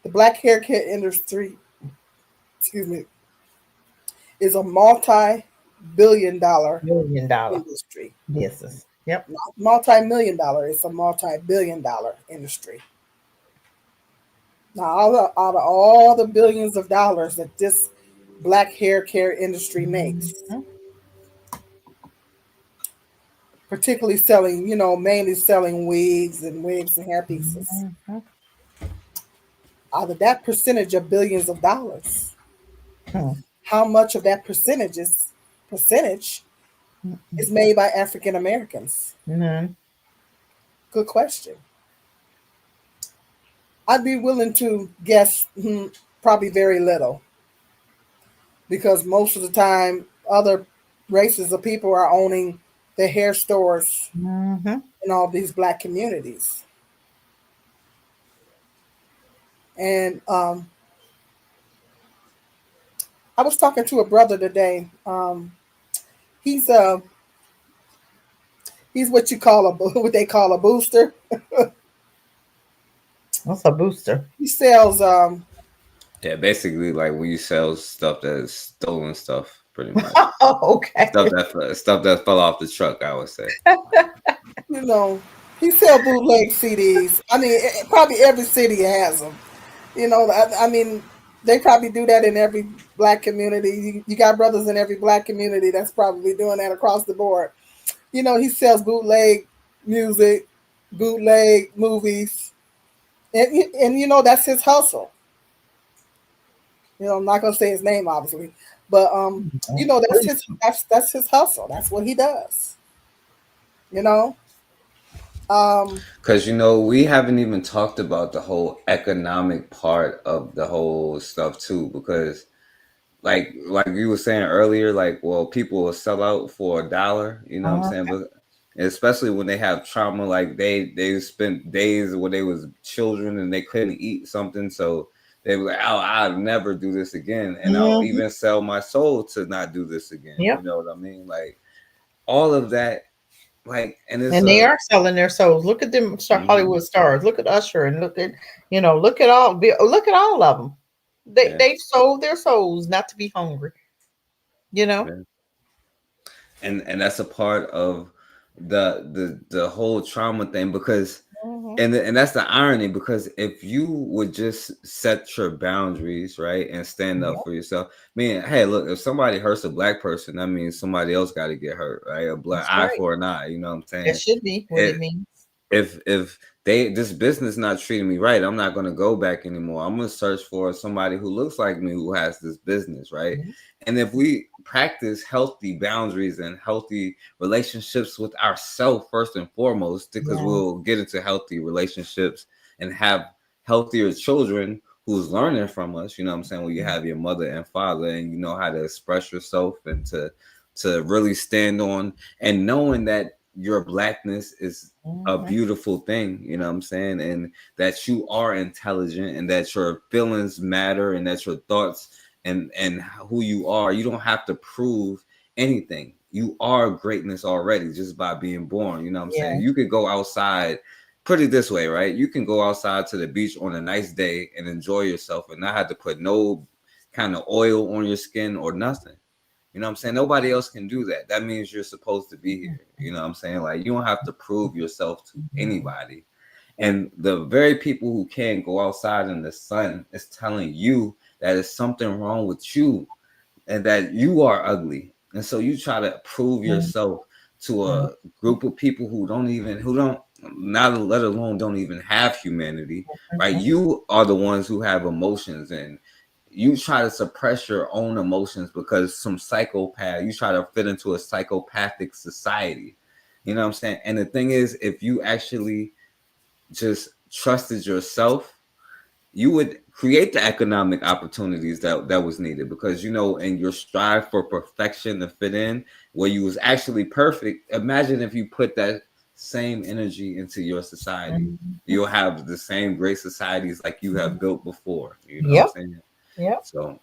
the black hair care industry, is a multi-billion-dollar industry. Yes. Yep. Not multi-million-dollar. It's a multi-billion-dollar industry. Now, out of all the billions of dollars that this black hair care industry makes, particularly selling, mainly selling wigs and hair pieces. Out of that percentage of billions of dollars, how much of that percentage is made by African Americans? Good question. I'd be willing to guess probably very little, because most of the time other races of people are owning the hair stores in all these black communities. And I was talking to a brother today. He's what they call a booster. What's a booster? He sells yeah, basically like when you sell stuff that is stolen stuff, pretty much. Oh, okay. Stuff that fell off the truck, I would say. He sells bootleg CDs. I mean, probably every city has them. I mean, they probably do that in every black community. You got brothers in every black community that's probably doing that across the board. He sells bootleg music, bootleg movies, and that's his hustle. I'm not gonna say his name, obviously, but that's his hustle. That's what he does. Because we haven't even talked about the whole economic part of the whole stuff too, because like you were saying earlier, people will sell out for $1, you know what I'm saying? But especially when they have trauma, like they spent days when they was children and they couldn't eat something, so they were like, "Oh, I'll never do this again, and I'll even sell my soul to not do this again." Yep. You know what I mean? Like all of that, and they are selling their souls. Look at them, Hollywood stars. Look at Usher, and look at all of them. They've sold their souls not to be hungry. And that's a part of the whole trauma thing, because and that's the irony, because if you would just set your boundaries, right, and stand up for yourself. I mean, hey, look, if somebody hurts a black person, that means somebody else got to get hurt, right? A black eye for an eye, you know what I'm saying? That should be what it means. if this business not treating me right, I'm not going to go back anymore. I'm going to search for somebody who looks like me who has this business, right? And if we practice healthy boundaries and healthy relationships with ourselves first and foremost, because we'll get into healthy relationships and have healthier children who's learning from us, you know what I'm saying? When you have your mother and father and you know how to express yourself and to really stand on and knowing that your blackness is a beautiful thing, you know what I'm saying? And that you are intelligent and that your feelings matter and that your thoughts and who you are, you don't have to prove anything. You are greatness already just by being born, you know what I'm saying? You could go outside, put it this way, right? You can go outside to the beach on a nice day and enjoy yourself and not have to put no kind of oil on your skin or nothing. You know what I'm saying? Nobody else can do that. That means you're supposed to be here. You know what I'm saying? Like, you don't have to prove yourself to anybody. And the very people who can't go outside in the sun is telling you that there's something wrong with you and that you are ugly. And so you try to prove yourself to a group of people who don't, not let alone don't even have humanity, right? You are the ones who have emotions and you try to suppress your own emotions because some psychopath, you try to fit into a psychopathic society. You know what I'm saying? And the thing is, if you actually just trusted yourself, you would create the economic opportunities that was needed because, you know, in your strive for perfection to fit in where you was actually perfect. Imagine if you put that same energy into your society. You'll have the same great societies like you have built before. You know what I'm saying? So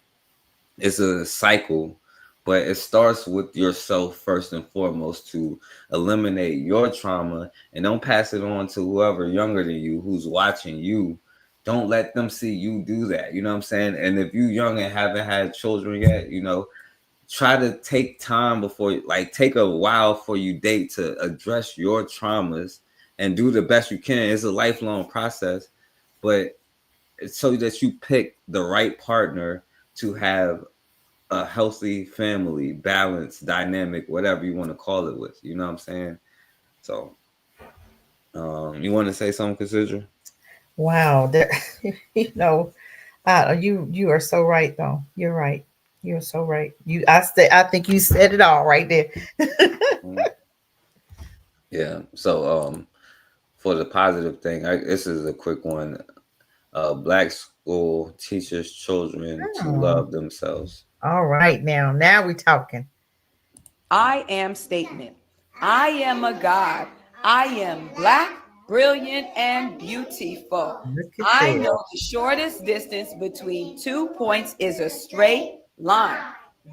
it's a cycle, but it starts with yourself first and foremost to eliminate your trauma and don't pass it on to whoever younger than you who's watching you. Don't let them see you do that. You know what I'm saying? And if you young and haven't had children yet, you know, try to take time before, like, take a while for you date to address your traumas and do the best you can. It's a lifelong process, but so that you pick the right partner to have a healthy family, balanced, dynamic, whatever you want to call it with. You know what I'm saying? So, you want to say something, Cassidra? Wow, there, you know, you are so right though. You're right. You're so right. I think you said it all right there. Yeah. So, for the positive thing, this is a quick one. Black school teaches children to love themselves. All right, now we talking. I am statement. I am a God. I am black, brilliant, and beautiful. I know the shortest distance between 2 points is a straight line.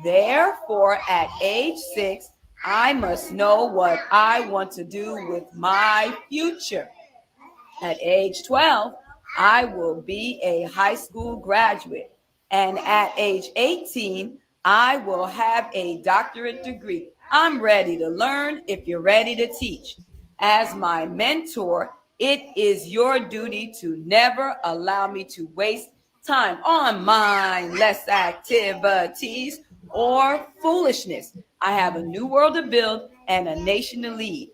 Therefore, at age 6, I must know what I want to do with my future. At age 12, I will be a high school graduate. And at age 18, I will have a doctorate degree. I'm ready to learn if you're ready to teach. As my mentor, it is your duty to never allow me to waste time on mindless activities or foolishness. I have a new world to build and a nation to lead.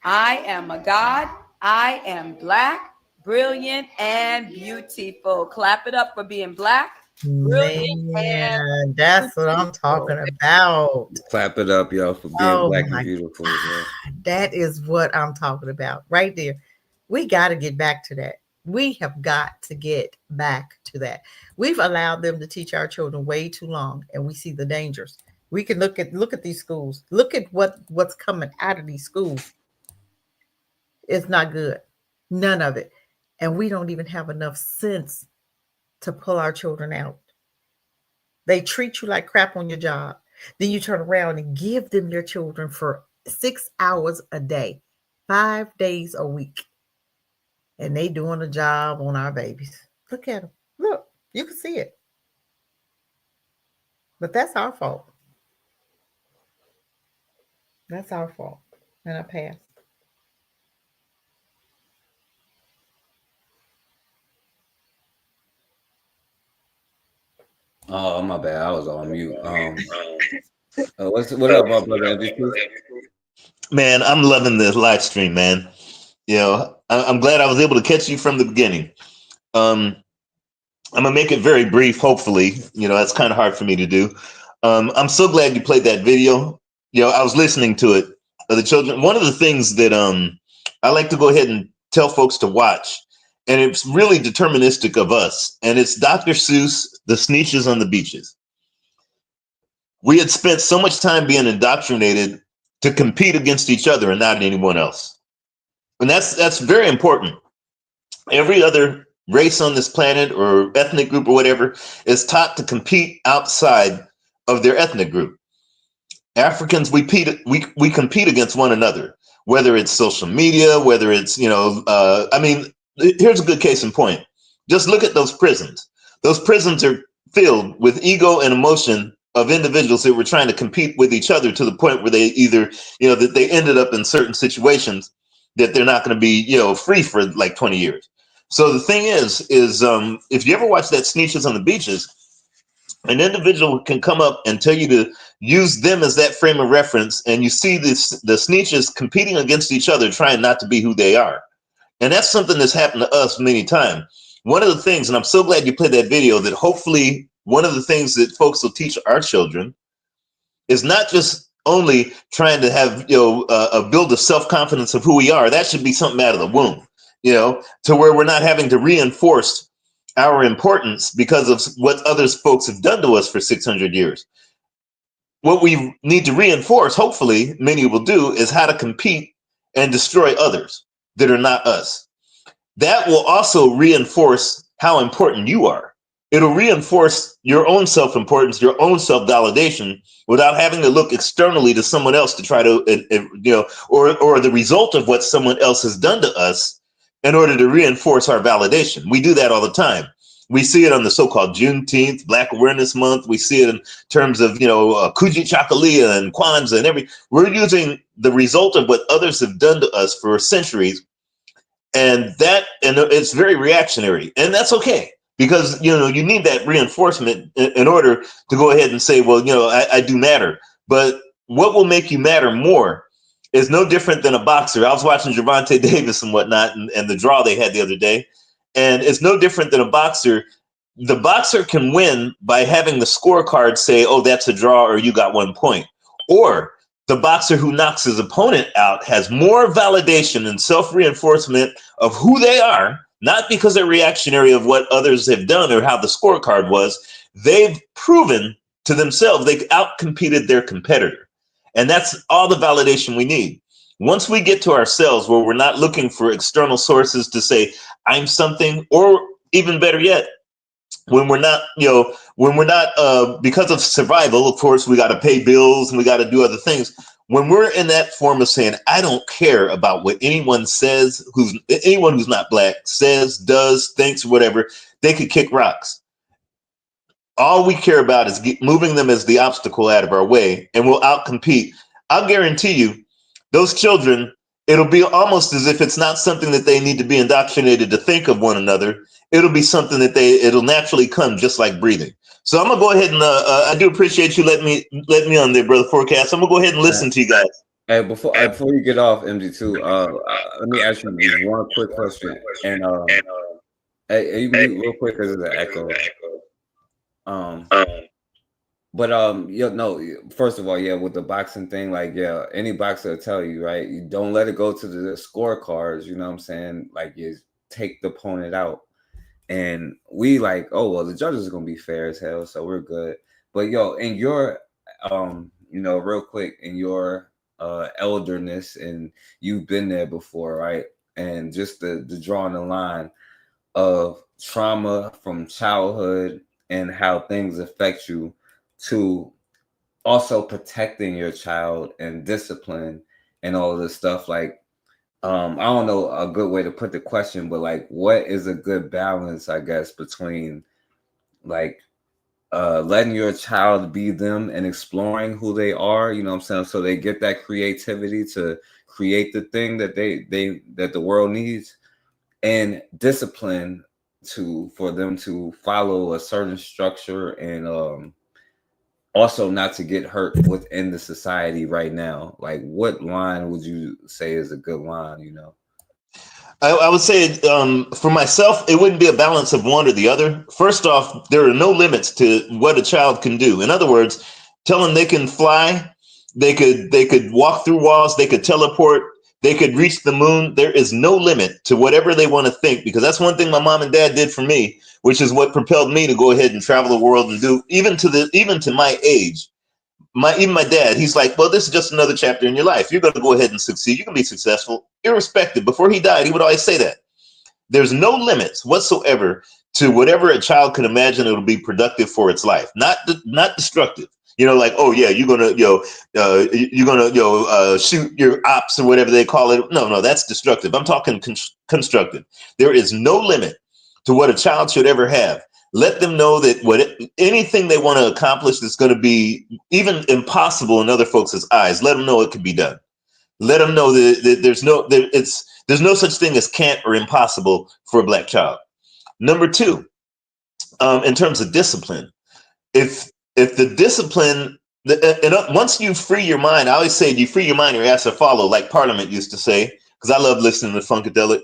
I am a God. I am black, brilliant, and beautiful. Clap it up for being black, brilliant, Man, that's what I'm talking about. Clap it up, y'all, for being black and beautiful. That is what I'm talking about right there. We got to get back to that. We have got to get back to that. We've allowed them to teach our children way too long, and we see the dangers. We can look at these schools. Look at what's coming out of these schools. It's not good. None of it. And we don't even have enough sense to pull our children out. They treat you like crap on your job. Then you turn around and give them your children for 6 hours a day, 5 days a week. And they doing a job on our babies. Look at them. Look, you can see it. But that's our fault. That's our fault. And I passed. Oh, my bad. I was on mute. What up, my brother MVP? Man, I'm loving this live stream, man. You know, I'm glad I was able to catch you from the beginning. I'm gonna make it very brief. Hopefully, that's kind of hard for me to do. I'm so glad you played that video. I was listening to it. The children. One of the things that I like to go ahead and tell folks to watch, and it's really deterministic of us. And it's Dr. Seuss, The Sneetches on the Beaches. We had spent so much time being indoctrinated to compete against each other and not anyone else. And that's very important. Every other race on this planet or ethnic group or whatever is taught to compete outside of their ethnic group. Africans, we compete against one another, whether it's social media, whether it's, here's a good case in point. Just look at those prisons. Those prisons are filled with ego and emotion of individuals that were trying to compete with each other to the point where they either, that they ended up in certain situations that they're not going to be, free for like 20 years. So the thing is if you ever watch that Sneetches on the Beaches, an individual can come up and tell you to use them as that frame of reference, and you see the Sneetches competing against each other, trying not to be who they are. And that's something that's happened to us many times. One of the things, and I'm so glad you played that video, that hopefully one of the things that folks will teach our children is not just only trying to have, build a self-confidence of who we are. That should be something out of the womb, to where we're not having to reinforce our importance because of what others folks have done to us for 600 years. What we need to reinforce, hopefully many will do, is how to compete and destroy others that are not us. That will also reinforce how important you are. It'll reinforce your own self-importance, your own self-validation, without having to look externally to someone else to try to, or the result of what someone else has done to us in order to reinforce our validation. We do that all the time. We see it on the so-called Juneteenth, Black Awareness Month. We see it in terms of, Kuji Chakalia and Kwanzaa and we're using the result of what others have done to us for centuries. And it's very reactionary, and that's okay, because, you need that reinforcement in order to go ahead and say, well, I do matter. But what will make you matter more is no different than a boxer. I was watching Gervonta Davis and whatnot, and the draw they had the other day, and it's no different than a boxer. The boxer can win by having the scorecard say, oh, that's a draw, or you got 1 point. Or the boxer who knocks his opponent out has more validation and self-reinforcement of who they are, not because they're reactionary of what others have done or how the scorecard was. They've proven to themselves they've outcompeted their competitor. And that's all the validation we need. Once we get to ourselves where we're not looking for external sources to say, I'm something, or even better yet, when we're not, because of survival, of course, we got to pay bills and we got to do other things. When we're in that form of saying, I don't care about what anyone says, anyone who's not black says, does, thinks, whatever, they could kick rocks. All we care about is moving them as the obstacle out of our way, and we'll outcompete. I'll guarantee you, those children, it'll be almost as if it's not something that they need to be indoctrinated to think of one another. It'll be something that it'll naturally come, just like breathing. So I'm gonna go ahead and I do appreciate you letting me on there, brother Forecast. I'm gonna go ahead and listen to you guys. Hey, before you get off, MG2, let me ask you this one quick question. And hey, you mute real quick because there's an echo. First of all, yeah, with the boxing thing, like, yeah, any boxer will tell you, right? You don't let it go to the scorecards, you know what I'm saying? Like, you take the opponent out. And we like, oh, well, the judges are going to be fair as hell, so we're good. But, in your, real quick, in your elderness, and you've been there before, right? And just the drawing the line of trauma from childhood and how things affect you, to also protecting your child and discipline and all of this stuff. Like, I don't know a good way to put the question, but like, what is a good balance, I guess, between like letting your child be them and exploring who they are, you know what I'm saying? So they get that creativity to create the thing that that the world needs, and discipline for them to follow a certain structure, and also not to get hurt within the society right now. Like, what line would you say is a good line, I would say for myself, it wouldn't be a balance of one or the other. First off, there are no limits to what a child can do. In other words, tell them they can fly, they could walk through walls, they could teleport, they could reach the moon. There is no limit to whatever they want to think, because that's one thing my mom and dad did for me, which is what propelled me to go ahead and travel the world and do even to my age. Even my dad, he's like, well, this is just another chapter in your life. You're going to go ahead and succeed. You can be successful, irrespective. Before he died, he would always say that there's no limits whatsoever to whatever a child can imagine it'll be productive for its life, not destructive. Like, oh yeah, you're gonna shoot your ops or whatever they call it. No, that's destructive. I'm talking constructive. There is no limit to what a child should ever have. Let them know that anything they want to accomplish that's going to be even impossible in other folks' eyes, let them know it can be done. Let them know that there's no such thing as can't or impossible for a Black child. Number two, in terms of discipline, if the discipline, once you free your mind, I always say you free your mind, your ass will follow, like Parliament used to say, because I love listening to Funkadelic.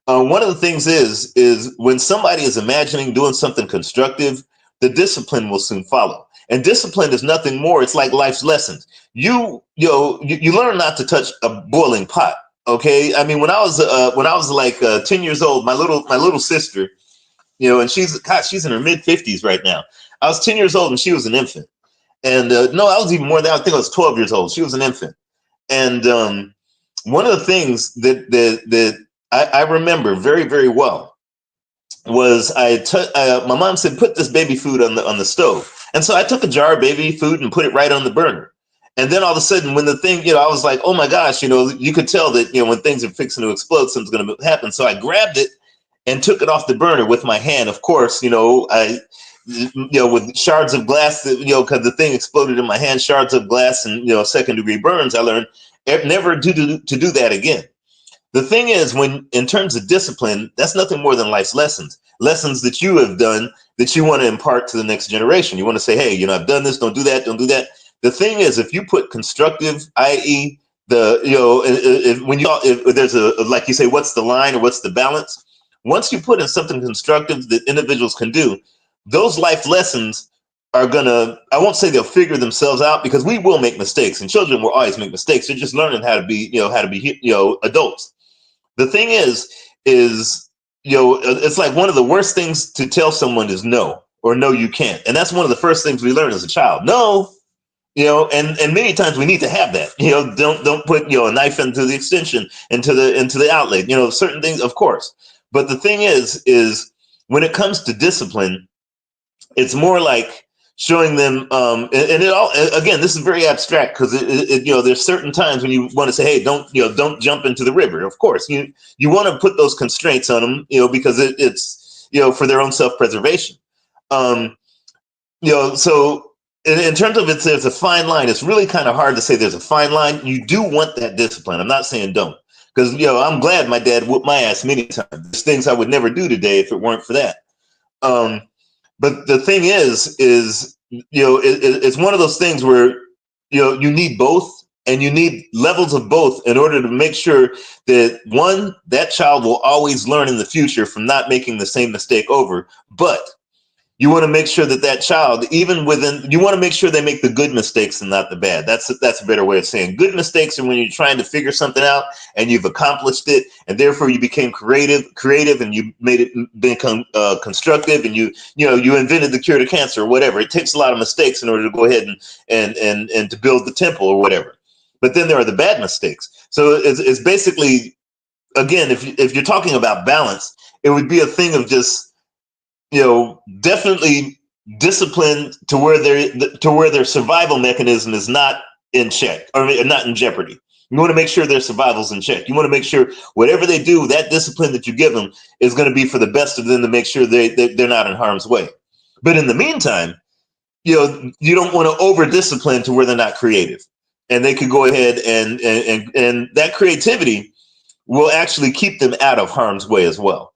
One of the things is when somebody is imagining doing something constructive, the discipline will soon follow. And discipline is nothing more. It's like life's lessons. You learn not to touch a boiling pot. Okay. I mean, when I was like 10 years old, my little sister, and she's in her mid 50s right now. I was 10 years old and she was an infant. And no, I was even more than that. I think I was 12 years old. She was an infant. And one of the things that I remember very, very well was my mom said, put this baby food on the stove. And so I took a jar of baby food and put it right on the burner. And then all of a sudden, when the thing, I was like, oh my gosh, you could tell that, when things are fixing to explode, something's going to happen. So I grabbed it and took it off the burner with my hand. Of course, with shards of glass, because the thing exploded in my hand, shards of glass and, second degree burns, I learned never to do that again. The thing is, when in terms of discipline, that's nothing more than life's lessons that you have done that you want to impart to the next generation. You want to say, hey, I've done this, don't do that, don't do that. The thing is, if you put constructive, i.e. if there's like you say, what's the line or what's the balance? Once you put in something constructive that individuals can do, those life lessons are gonna, I won't say they'll figure themselves out, because we will make mistakes and children will always make mistakes. They're just learning how to be adults. The thing is it's like one of the worst things to tell someone is no, or no, you can't. And that's one of the first things we learn as a child. No, and many times we need to have that. Don't put a knife into the extension, into the outlet. Certain things, of course. But the thing is when it comes to discipline, it's more like showing them, and it all, again, this is very abstract, because there's certain times when you want to say, hey, don't jump into the river. Of course, you want to put those constraints on them, because it's for their own self-preservation. So in terms of there's a fine line. It's really kind of hard to say there's a fine line. You do want that discipline. I'm not saying don't, because I'm glad my dad whooped my ass many times. There's things I would never do today if it weren't for that. But the thing is it's one of those things where you need both, and you need levels of both in order to make sure that that child will always learn in the future from not making the same mistake over. But you want to make sure that child, even within, you want to make sure they make the good mistakes and not the bad. That's a better way of saying good mistakes are when you're trying to figure something out and you've accomplished it, and therefore you became creative, and you made it become constructive, and you invented the cure to cancer or whatever. It takes a lot of mistakes in order to go ahead and to build the temple or whatever. But then there are the bad mistakes. So it's basically, again, if you're talking about balance, it would be a thing of just, definitely discipline to where their survival mechanism is not in check, or not in jeopardy. You want to make sure their survival's in check. You want to make sure whatever they do, that discipline that you give them is going to be for the best of them, to make sure they're not in harm's way. But in the meantime, you don't want to over discipline to where they're not creative, and they could go ahead and that creativity will actually keep them out of harm's way as well.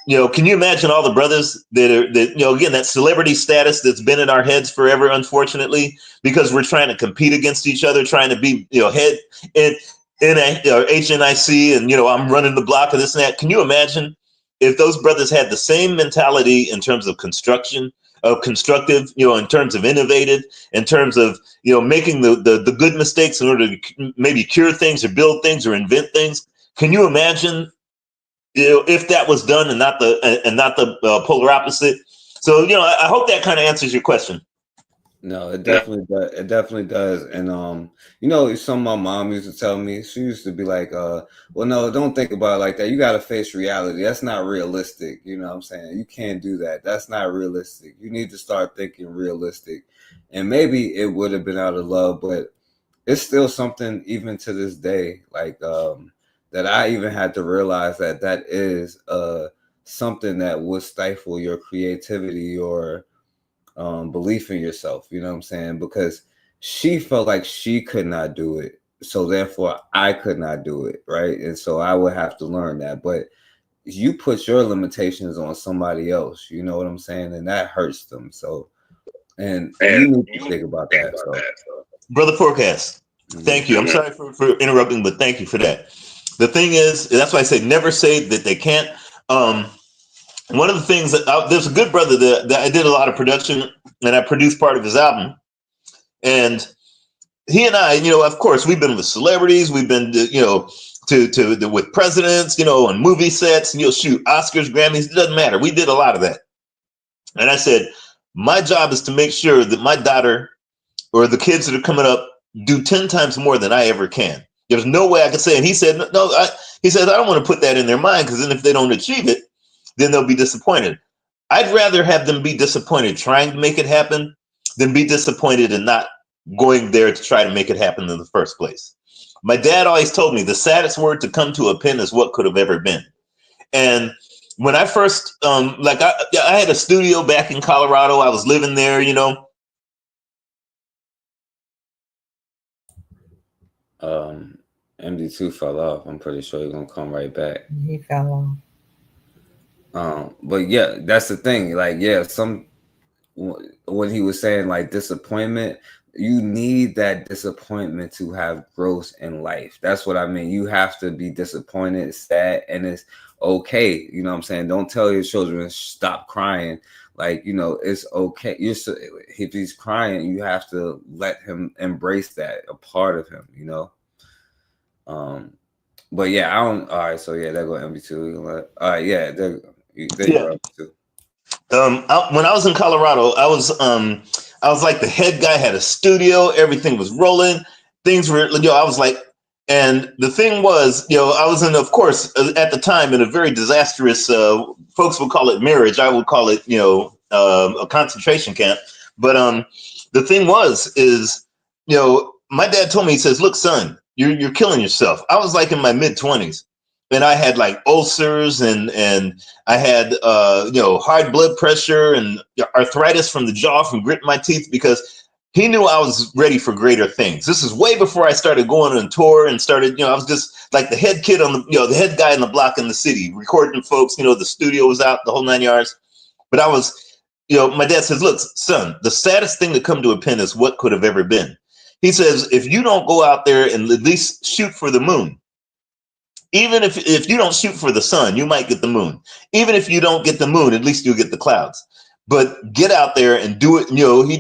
Can you imagine all the brothers again, that celebrity status that's been in our heads forever, unfortunately, because we're trying to compete against each other, trying to be, head. And or HNIC, and I'm running the block of this and that. Can you imagine if those brothers had the same mentality in terms of constructive, in terms of innovative, in terms of making the good mistakes in order to maybe cure things or build things or invent things? Can you imagine if that was done and not the polar opposite? So I hope that kind of answers your question. No, it definitely does. It definitely does. And some of my mom used to tell me, she used to be like, well, no, don't think about it like that. You got to face reality. That's not realistic. You know what I'm saying? You can't do that. That's not realistic. You need to start thinking realistic. And maybe it would have been out of love, but it's still something even to this day, like that I even had to realize that is something that would stifle your creativity or belief in yourself, you know what I'm saying? Because she felt like she could not do it. So therefore I could not do it. Right. And so I would have to learn that. But you put your limitations on somebody else, you know what I'm saying? And that hurts them. So, and you need to think about that. So. Brother Forecast, thank you. I'm sorry for interrupting, but thank you for that. The thing is, that's why I say never say that they can't. One of the things that there's a good brother that I did a lot of production, and I produced part of his album. And he and I, of course, we've been with celebrities, we've been, with presidents, on movie sets, shoot Oscars, Grammys, it doesn't matter. We did a lot of that. And I said, my job is to make sure that my daughter or the kids that are coming up do 10 times more than I ever can. There's no way I could say. And he said, he says, I don't want to put that in their mind, because then if they don't achieve it, then they'll be disappointed. I'd rather have them be disappointed trying to make it happen than be disappointed and not going there to try to make it happen in the first place. My dad always told me the saddest word to come to a pen is what could have ever been. And when I first, I had a studio back in Colorado. I was living there, MD2 fell off. I'm pretty sure he's gonna come right back. He fell off. But yeah, that's the thing. Like, yeah, when he was saying like disappointment, you need that disappointment to have growth in life. That's what I mean. You have to be disappointed, sad, and it's okay. You know what I'm saying? Don't tell your children stop crying. Like, it's okay. If he's crying, you have to let him embrace that, a part of him, But yeah, I don't. All right, so yeah, there go MB2. All right, yeah, there you go. When I was in Colorado, I was like the head guy, had a studio, everything was rolling, things were, I was like, and the thing was, I was in, of course, at the time in a very disastrous, folks would call it marriage, I would call it, a concentration camp. But the thing is, my dad told me, he says, look, son, you're killing yourself. I was like in my mid-20s. And I had like ulcers and I had, high blood pressure and arthritis from the jaw from gritting my teeth, because he knew I was ready for greater things. This is way before I started going on tour and started, I was just like the head kid on the head guy in the block in the city, recording folks, the studio was out, the whole 9 yards. But I was, my dad says, look, son, the saddest thing to come to a pen is what could have ever been. He says, if you don't go out there and at least shoot for the moon, even if you don't shoot for the sun, you might get the moon. Even if you don't get the moon, at least you'll get the clouds. But get out there and do it.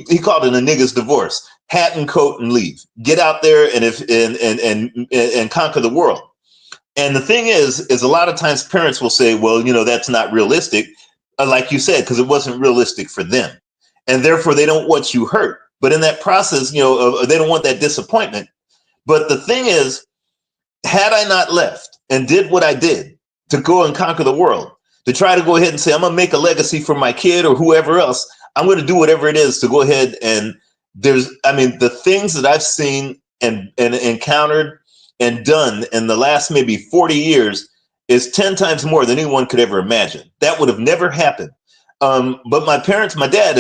He called it a nigga's divorce. Hat and coat and leave. Get out there and conquer the world. And the thing is a lot of times parents will say, well, that's not realistic, like you said, because it wasn't realistic for them. And therefore they don't want you hurt. But in that process, they don't want that disappointment. But the thing is, had I not left and did what I did to go and conquer the world, to try to go ahead and say, I'm going to make a legacy for my kid or whoever else, I'm going to do whatever it is to go ahead. And the things that I've seen and encountered and done in the last maybe 40 years is 10 times more than anyone could ever imagine. That would have never happened. But my parents, my dad,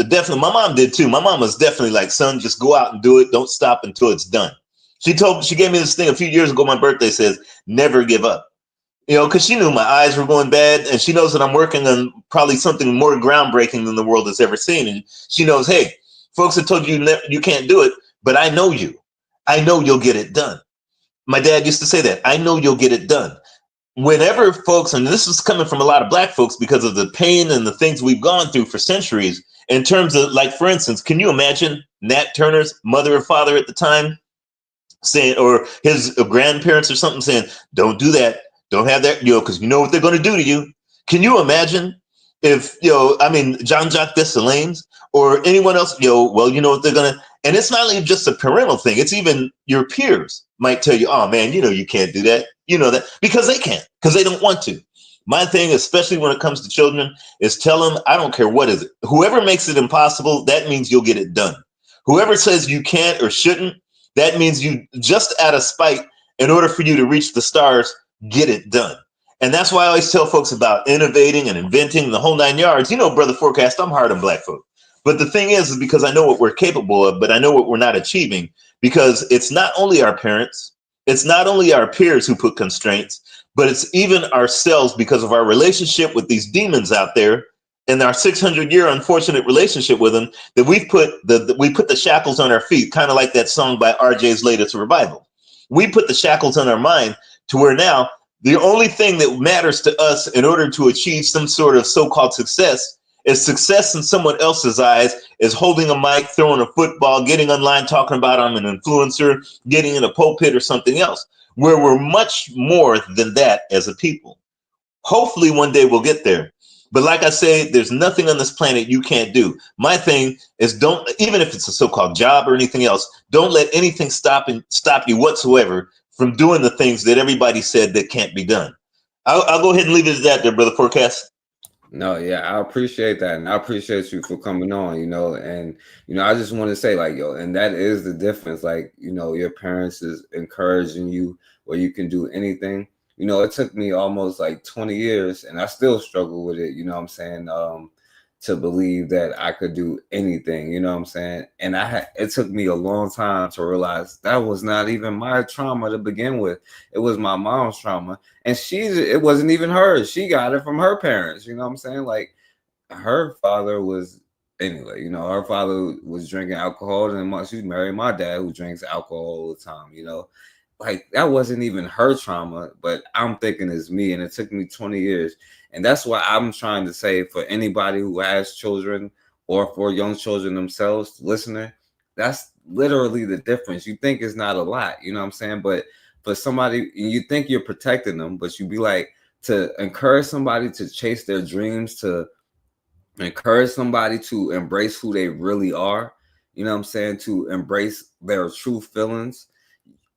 definitely, my mom did too. My mom was definitely like, son, just go out and do it. Don't stop until it's done. She gave me this thing a few years ago, my birthday, says, never give up. Because she knew my eyes were going bad, and she knows that I'm working on probably something more groundbreaking than the world has ever seen. And she knows, hey, folks have told you you can't do it, but I know you. I know you'll get it done. My dad used to say that. I know you'll get it done. Whenever folks, and this is coming from a lot of black folks because of the pain and the things we've gone through for centuries, in terms of, like, for instance, can you imagine Nat Turner's mother or father at the time saying, or his grandparents or something saying, don't do that, don't have that, because you know what they're going to do to you. Can you imagine if, Jean-Jacques Dessalines or anyone else, well, you know what they're going to, and it's not even just a parental thing. It's even your peers might tell you, oh man, you can't do that. You know that, because they can't, because they don't want to. My thing, especially when it comes to children, is tell them, I don't care what is it. Whoever makes it impossible, that means you'll get it done. Whoever says you can't or shouldn't, that means you, just out of spite, in order for you to reach the stars, get it done. And that's why I always tell folks about innovating and inventing the whole 9 yards. Brother Forecast, I'm hard on black folk. But the thing is because I know what we're capable of, but I know what we're not achieving, because it's not only our parents, it's not only our peers who put constraints, but it's even ourselves, because of our relationship with these demons out there and our 600-year unfortunate relationship with them, that we put the shackles on our feet, kind of like that song by RJ's latest revival. We put the shackles on our mind to where now the only thing that matters to us in order to achieve some sort of so-called success is success in someone else's eyes, is holding a mic, throwing a football, getting online, talking about I'm an influencer, getting in a pulpit or something else, where we're much more than that as a people. Hopefully one day we'll get there. But like I say, there's nothing on this planet you can't do. My thing is, don't, even if it's a so-called job or anything else, don't let anything stop you whatsoever from doing the things that everybody said that can't be done. I'll go ahead and leave it at that there, Brother Forecast. No, yeah, I appreciate that. And I appreciate you for coming on, and, I just want to say, like, and that is the difference. Like, your parents is encouraging you where you can do anything. It took me almost like 20 years and I still struggle with it, what I'm saying, to believe that I could do anything, what I'm saying? And it took me a long time to realize that was not even my trauma to begin with. It was my mom's trauma. And it wasn't even hers. She got it from her parents, what I'm saying? Like, her father was, anyway, her father was drinking alcohol, and she married my dad, who drinks alcohol all the time, like, that wasn't even her trauma, but I'm thinking it's me, and it took me 20 years. And that's why I'm trying to say, for anybody who has children or for young children themselves, listener, that's literally the difference. You think it's not a lot, what I'm saying? But for somebody, you think you're protecting them, but you be like, to encourage somebody to chase their dreams, to encourage somebody to embrace who they really are, what I'm saying? To embrace their true feelings.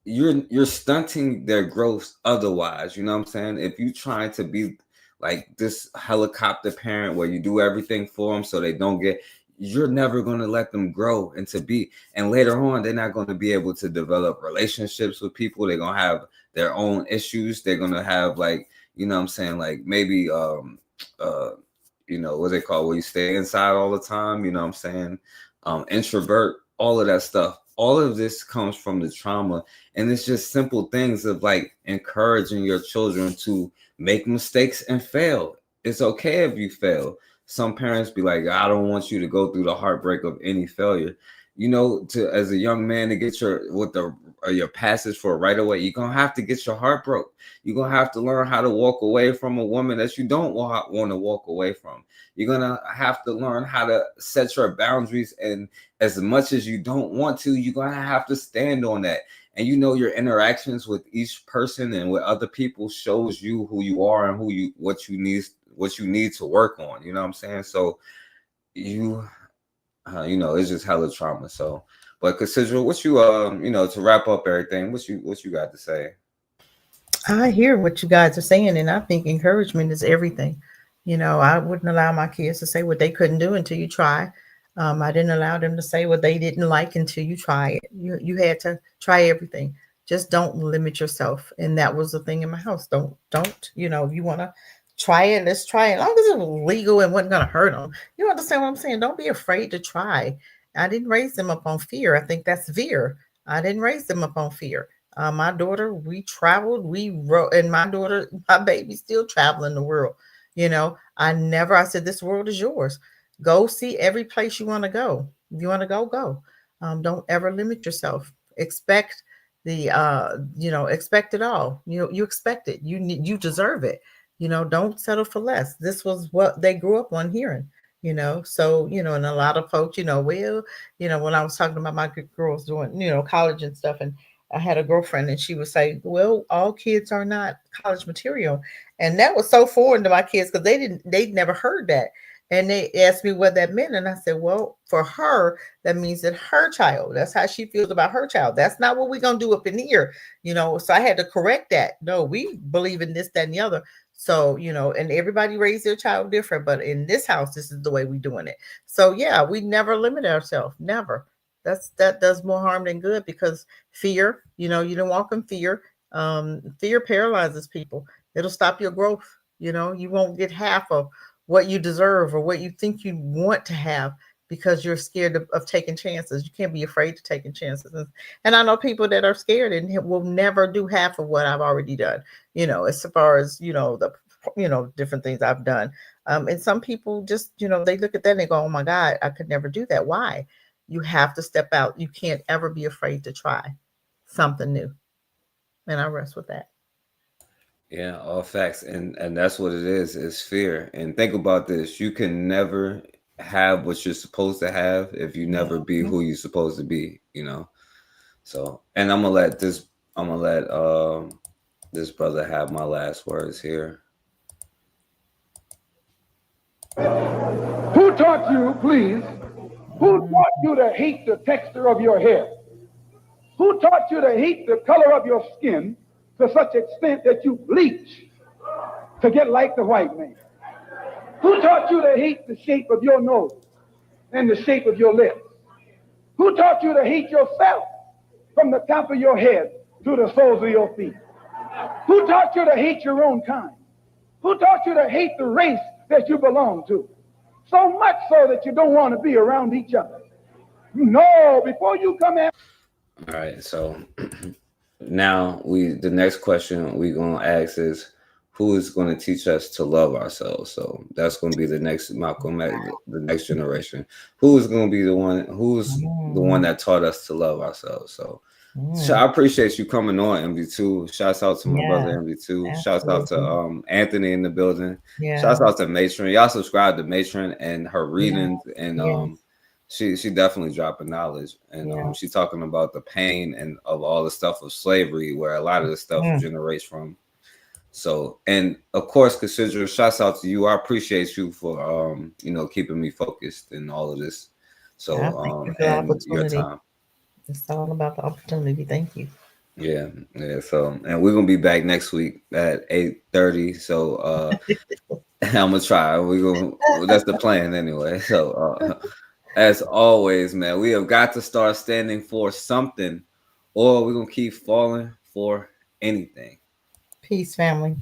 You're stunting their growth otherwise, what I'm saying? If you trying to be like this helicopter parent where you do everything for them so they don't you're never going to let them grow and later on they're not going to be able to develop relationships with people. They're going to have their own issues. They're going to have, like, what I'm saying, like, maybe what they call, where you stay inside all the time, what I'm saying, introvert, all of that stuff. All of this comes from the trauma, and it's just simple things of, like, encouraging your children to make mistakes and fail. It's okay if you fail. Some parents be like, I don't want you to go through the heartbreak of any failure. As a young man, to get your passage for right away, you're gonna have to get your heart broke. You're gonna have to learn how to walk away from a woman that you don't want to walk away from. You're gonna have to learn how to set your boundaries, and as much as you don't want to, you're gonna have to stand on that. And your interactions with each person and with other people shows you who you are and what you need to work on. You know what I'm saying? So it's just hella trauma. So, but Cassidra, what you to wrap up everything, what you got to say? I hear what you guys are saying, and I think encouragement is everything. I wouldn't allow my kids to say what they couldn't do until you try. I didn't allow them to say what they didn't like until you try it. You had to try everything. Just don't limit yourself. And that was the thing in my house. Don't, if you want to try it, let's try it. As long as it was legal and wasn't going to hurt them. You understand what I'm saying? Don't be afraid to try. I didn't raise them up on fear. I think that's fear. I didn't raise them up on fear. My daughter, we traveled, we wrote, and my daughter, my baby, still traveling the world. I said, this world is yours. Go see every place you want to go. If you want to go, go. Don't ever limit yourself. Expect expect it all. You expect it. You deserve it. Don't settle for less. This was what they grew up on hearing. So and a lot of folks, when I was talking about my girls doing college and stuff, and I had a girlfriend, and she would say, well, all kids are not college material. And that was so foreign to my kids, because they'd never heard that. And they asked me what that meant. And I said, well, for her, that means that her child, that's how she feels about her child. That's not what we're going to do up in here. So I had to correct that. No, we believe in this, that, and the other. So, and everybody raised their child different, but in this house, this is the way we're doing it. So yeah, we never limit ourselves. Never. That does more harm than good, because fear, you don't walk in fear. Fear paralyzes people. It'll stop your growth. You won't get half of what you deserve or what you think you want to have, because you're scared of taking chances. You can't be afraid to taking chances. And I know people that are scared and will never do half of what I've already done, as far as, different things I've done. And some people just, they look at that and they go, oh my God, I could never do that. Why? You have to step out. You can't ever be afraid to try something new. And I rest with that. Yeah, all facts. And that's what it is fear. And think about this. You can never have what you're supposed to have if you never be who you're supposed to be, So, and I'm gonna let this brother have my last words here. Who taught you, please? Who taught you to hate the texture of your hair? Who taught you to hate the color of your skin to such extent that you bleach to get like the white man? Who taught you to hate the shape of your nose and the shape of your lips? Who taught you to hate yourself from the top of your head to the soles of your feet? Who taught you to hate your own kind? Who taught you to hate the race that you belong to? So much so that you don't want to be around each other. No, before you come in. All right, so now the next question we're gonna ask is, who is going to teach us to love ourselves? So that's going to be the next Malcolm, the next generation. Who is going to be the one that taught us to love ourselves? So I appreciate you coming on, MD2. Shouts out to my brother MD2. Shouts out to Anthony in the building. Shouts out to Matron. Y'all subscribe to Matron and her readings, and she definitely dropping knowledge, and she's talking about the pain and of all the stuff of slavery, where a lot of the stuff generates from. So, and of course, Cassidra, shouts out to you. I appreciate you for keeping me focused in all of this. So, and your time. It's all about the opportunity. Thank you. Yeah. So, and we're gonna be back next week at 8:30. So, I'm gonna try. That's the plan anyway. So, as always, man, we have got to start standing for something, or we're gonna keep falling for anything. Peace, family.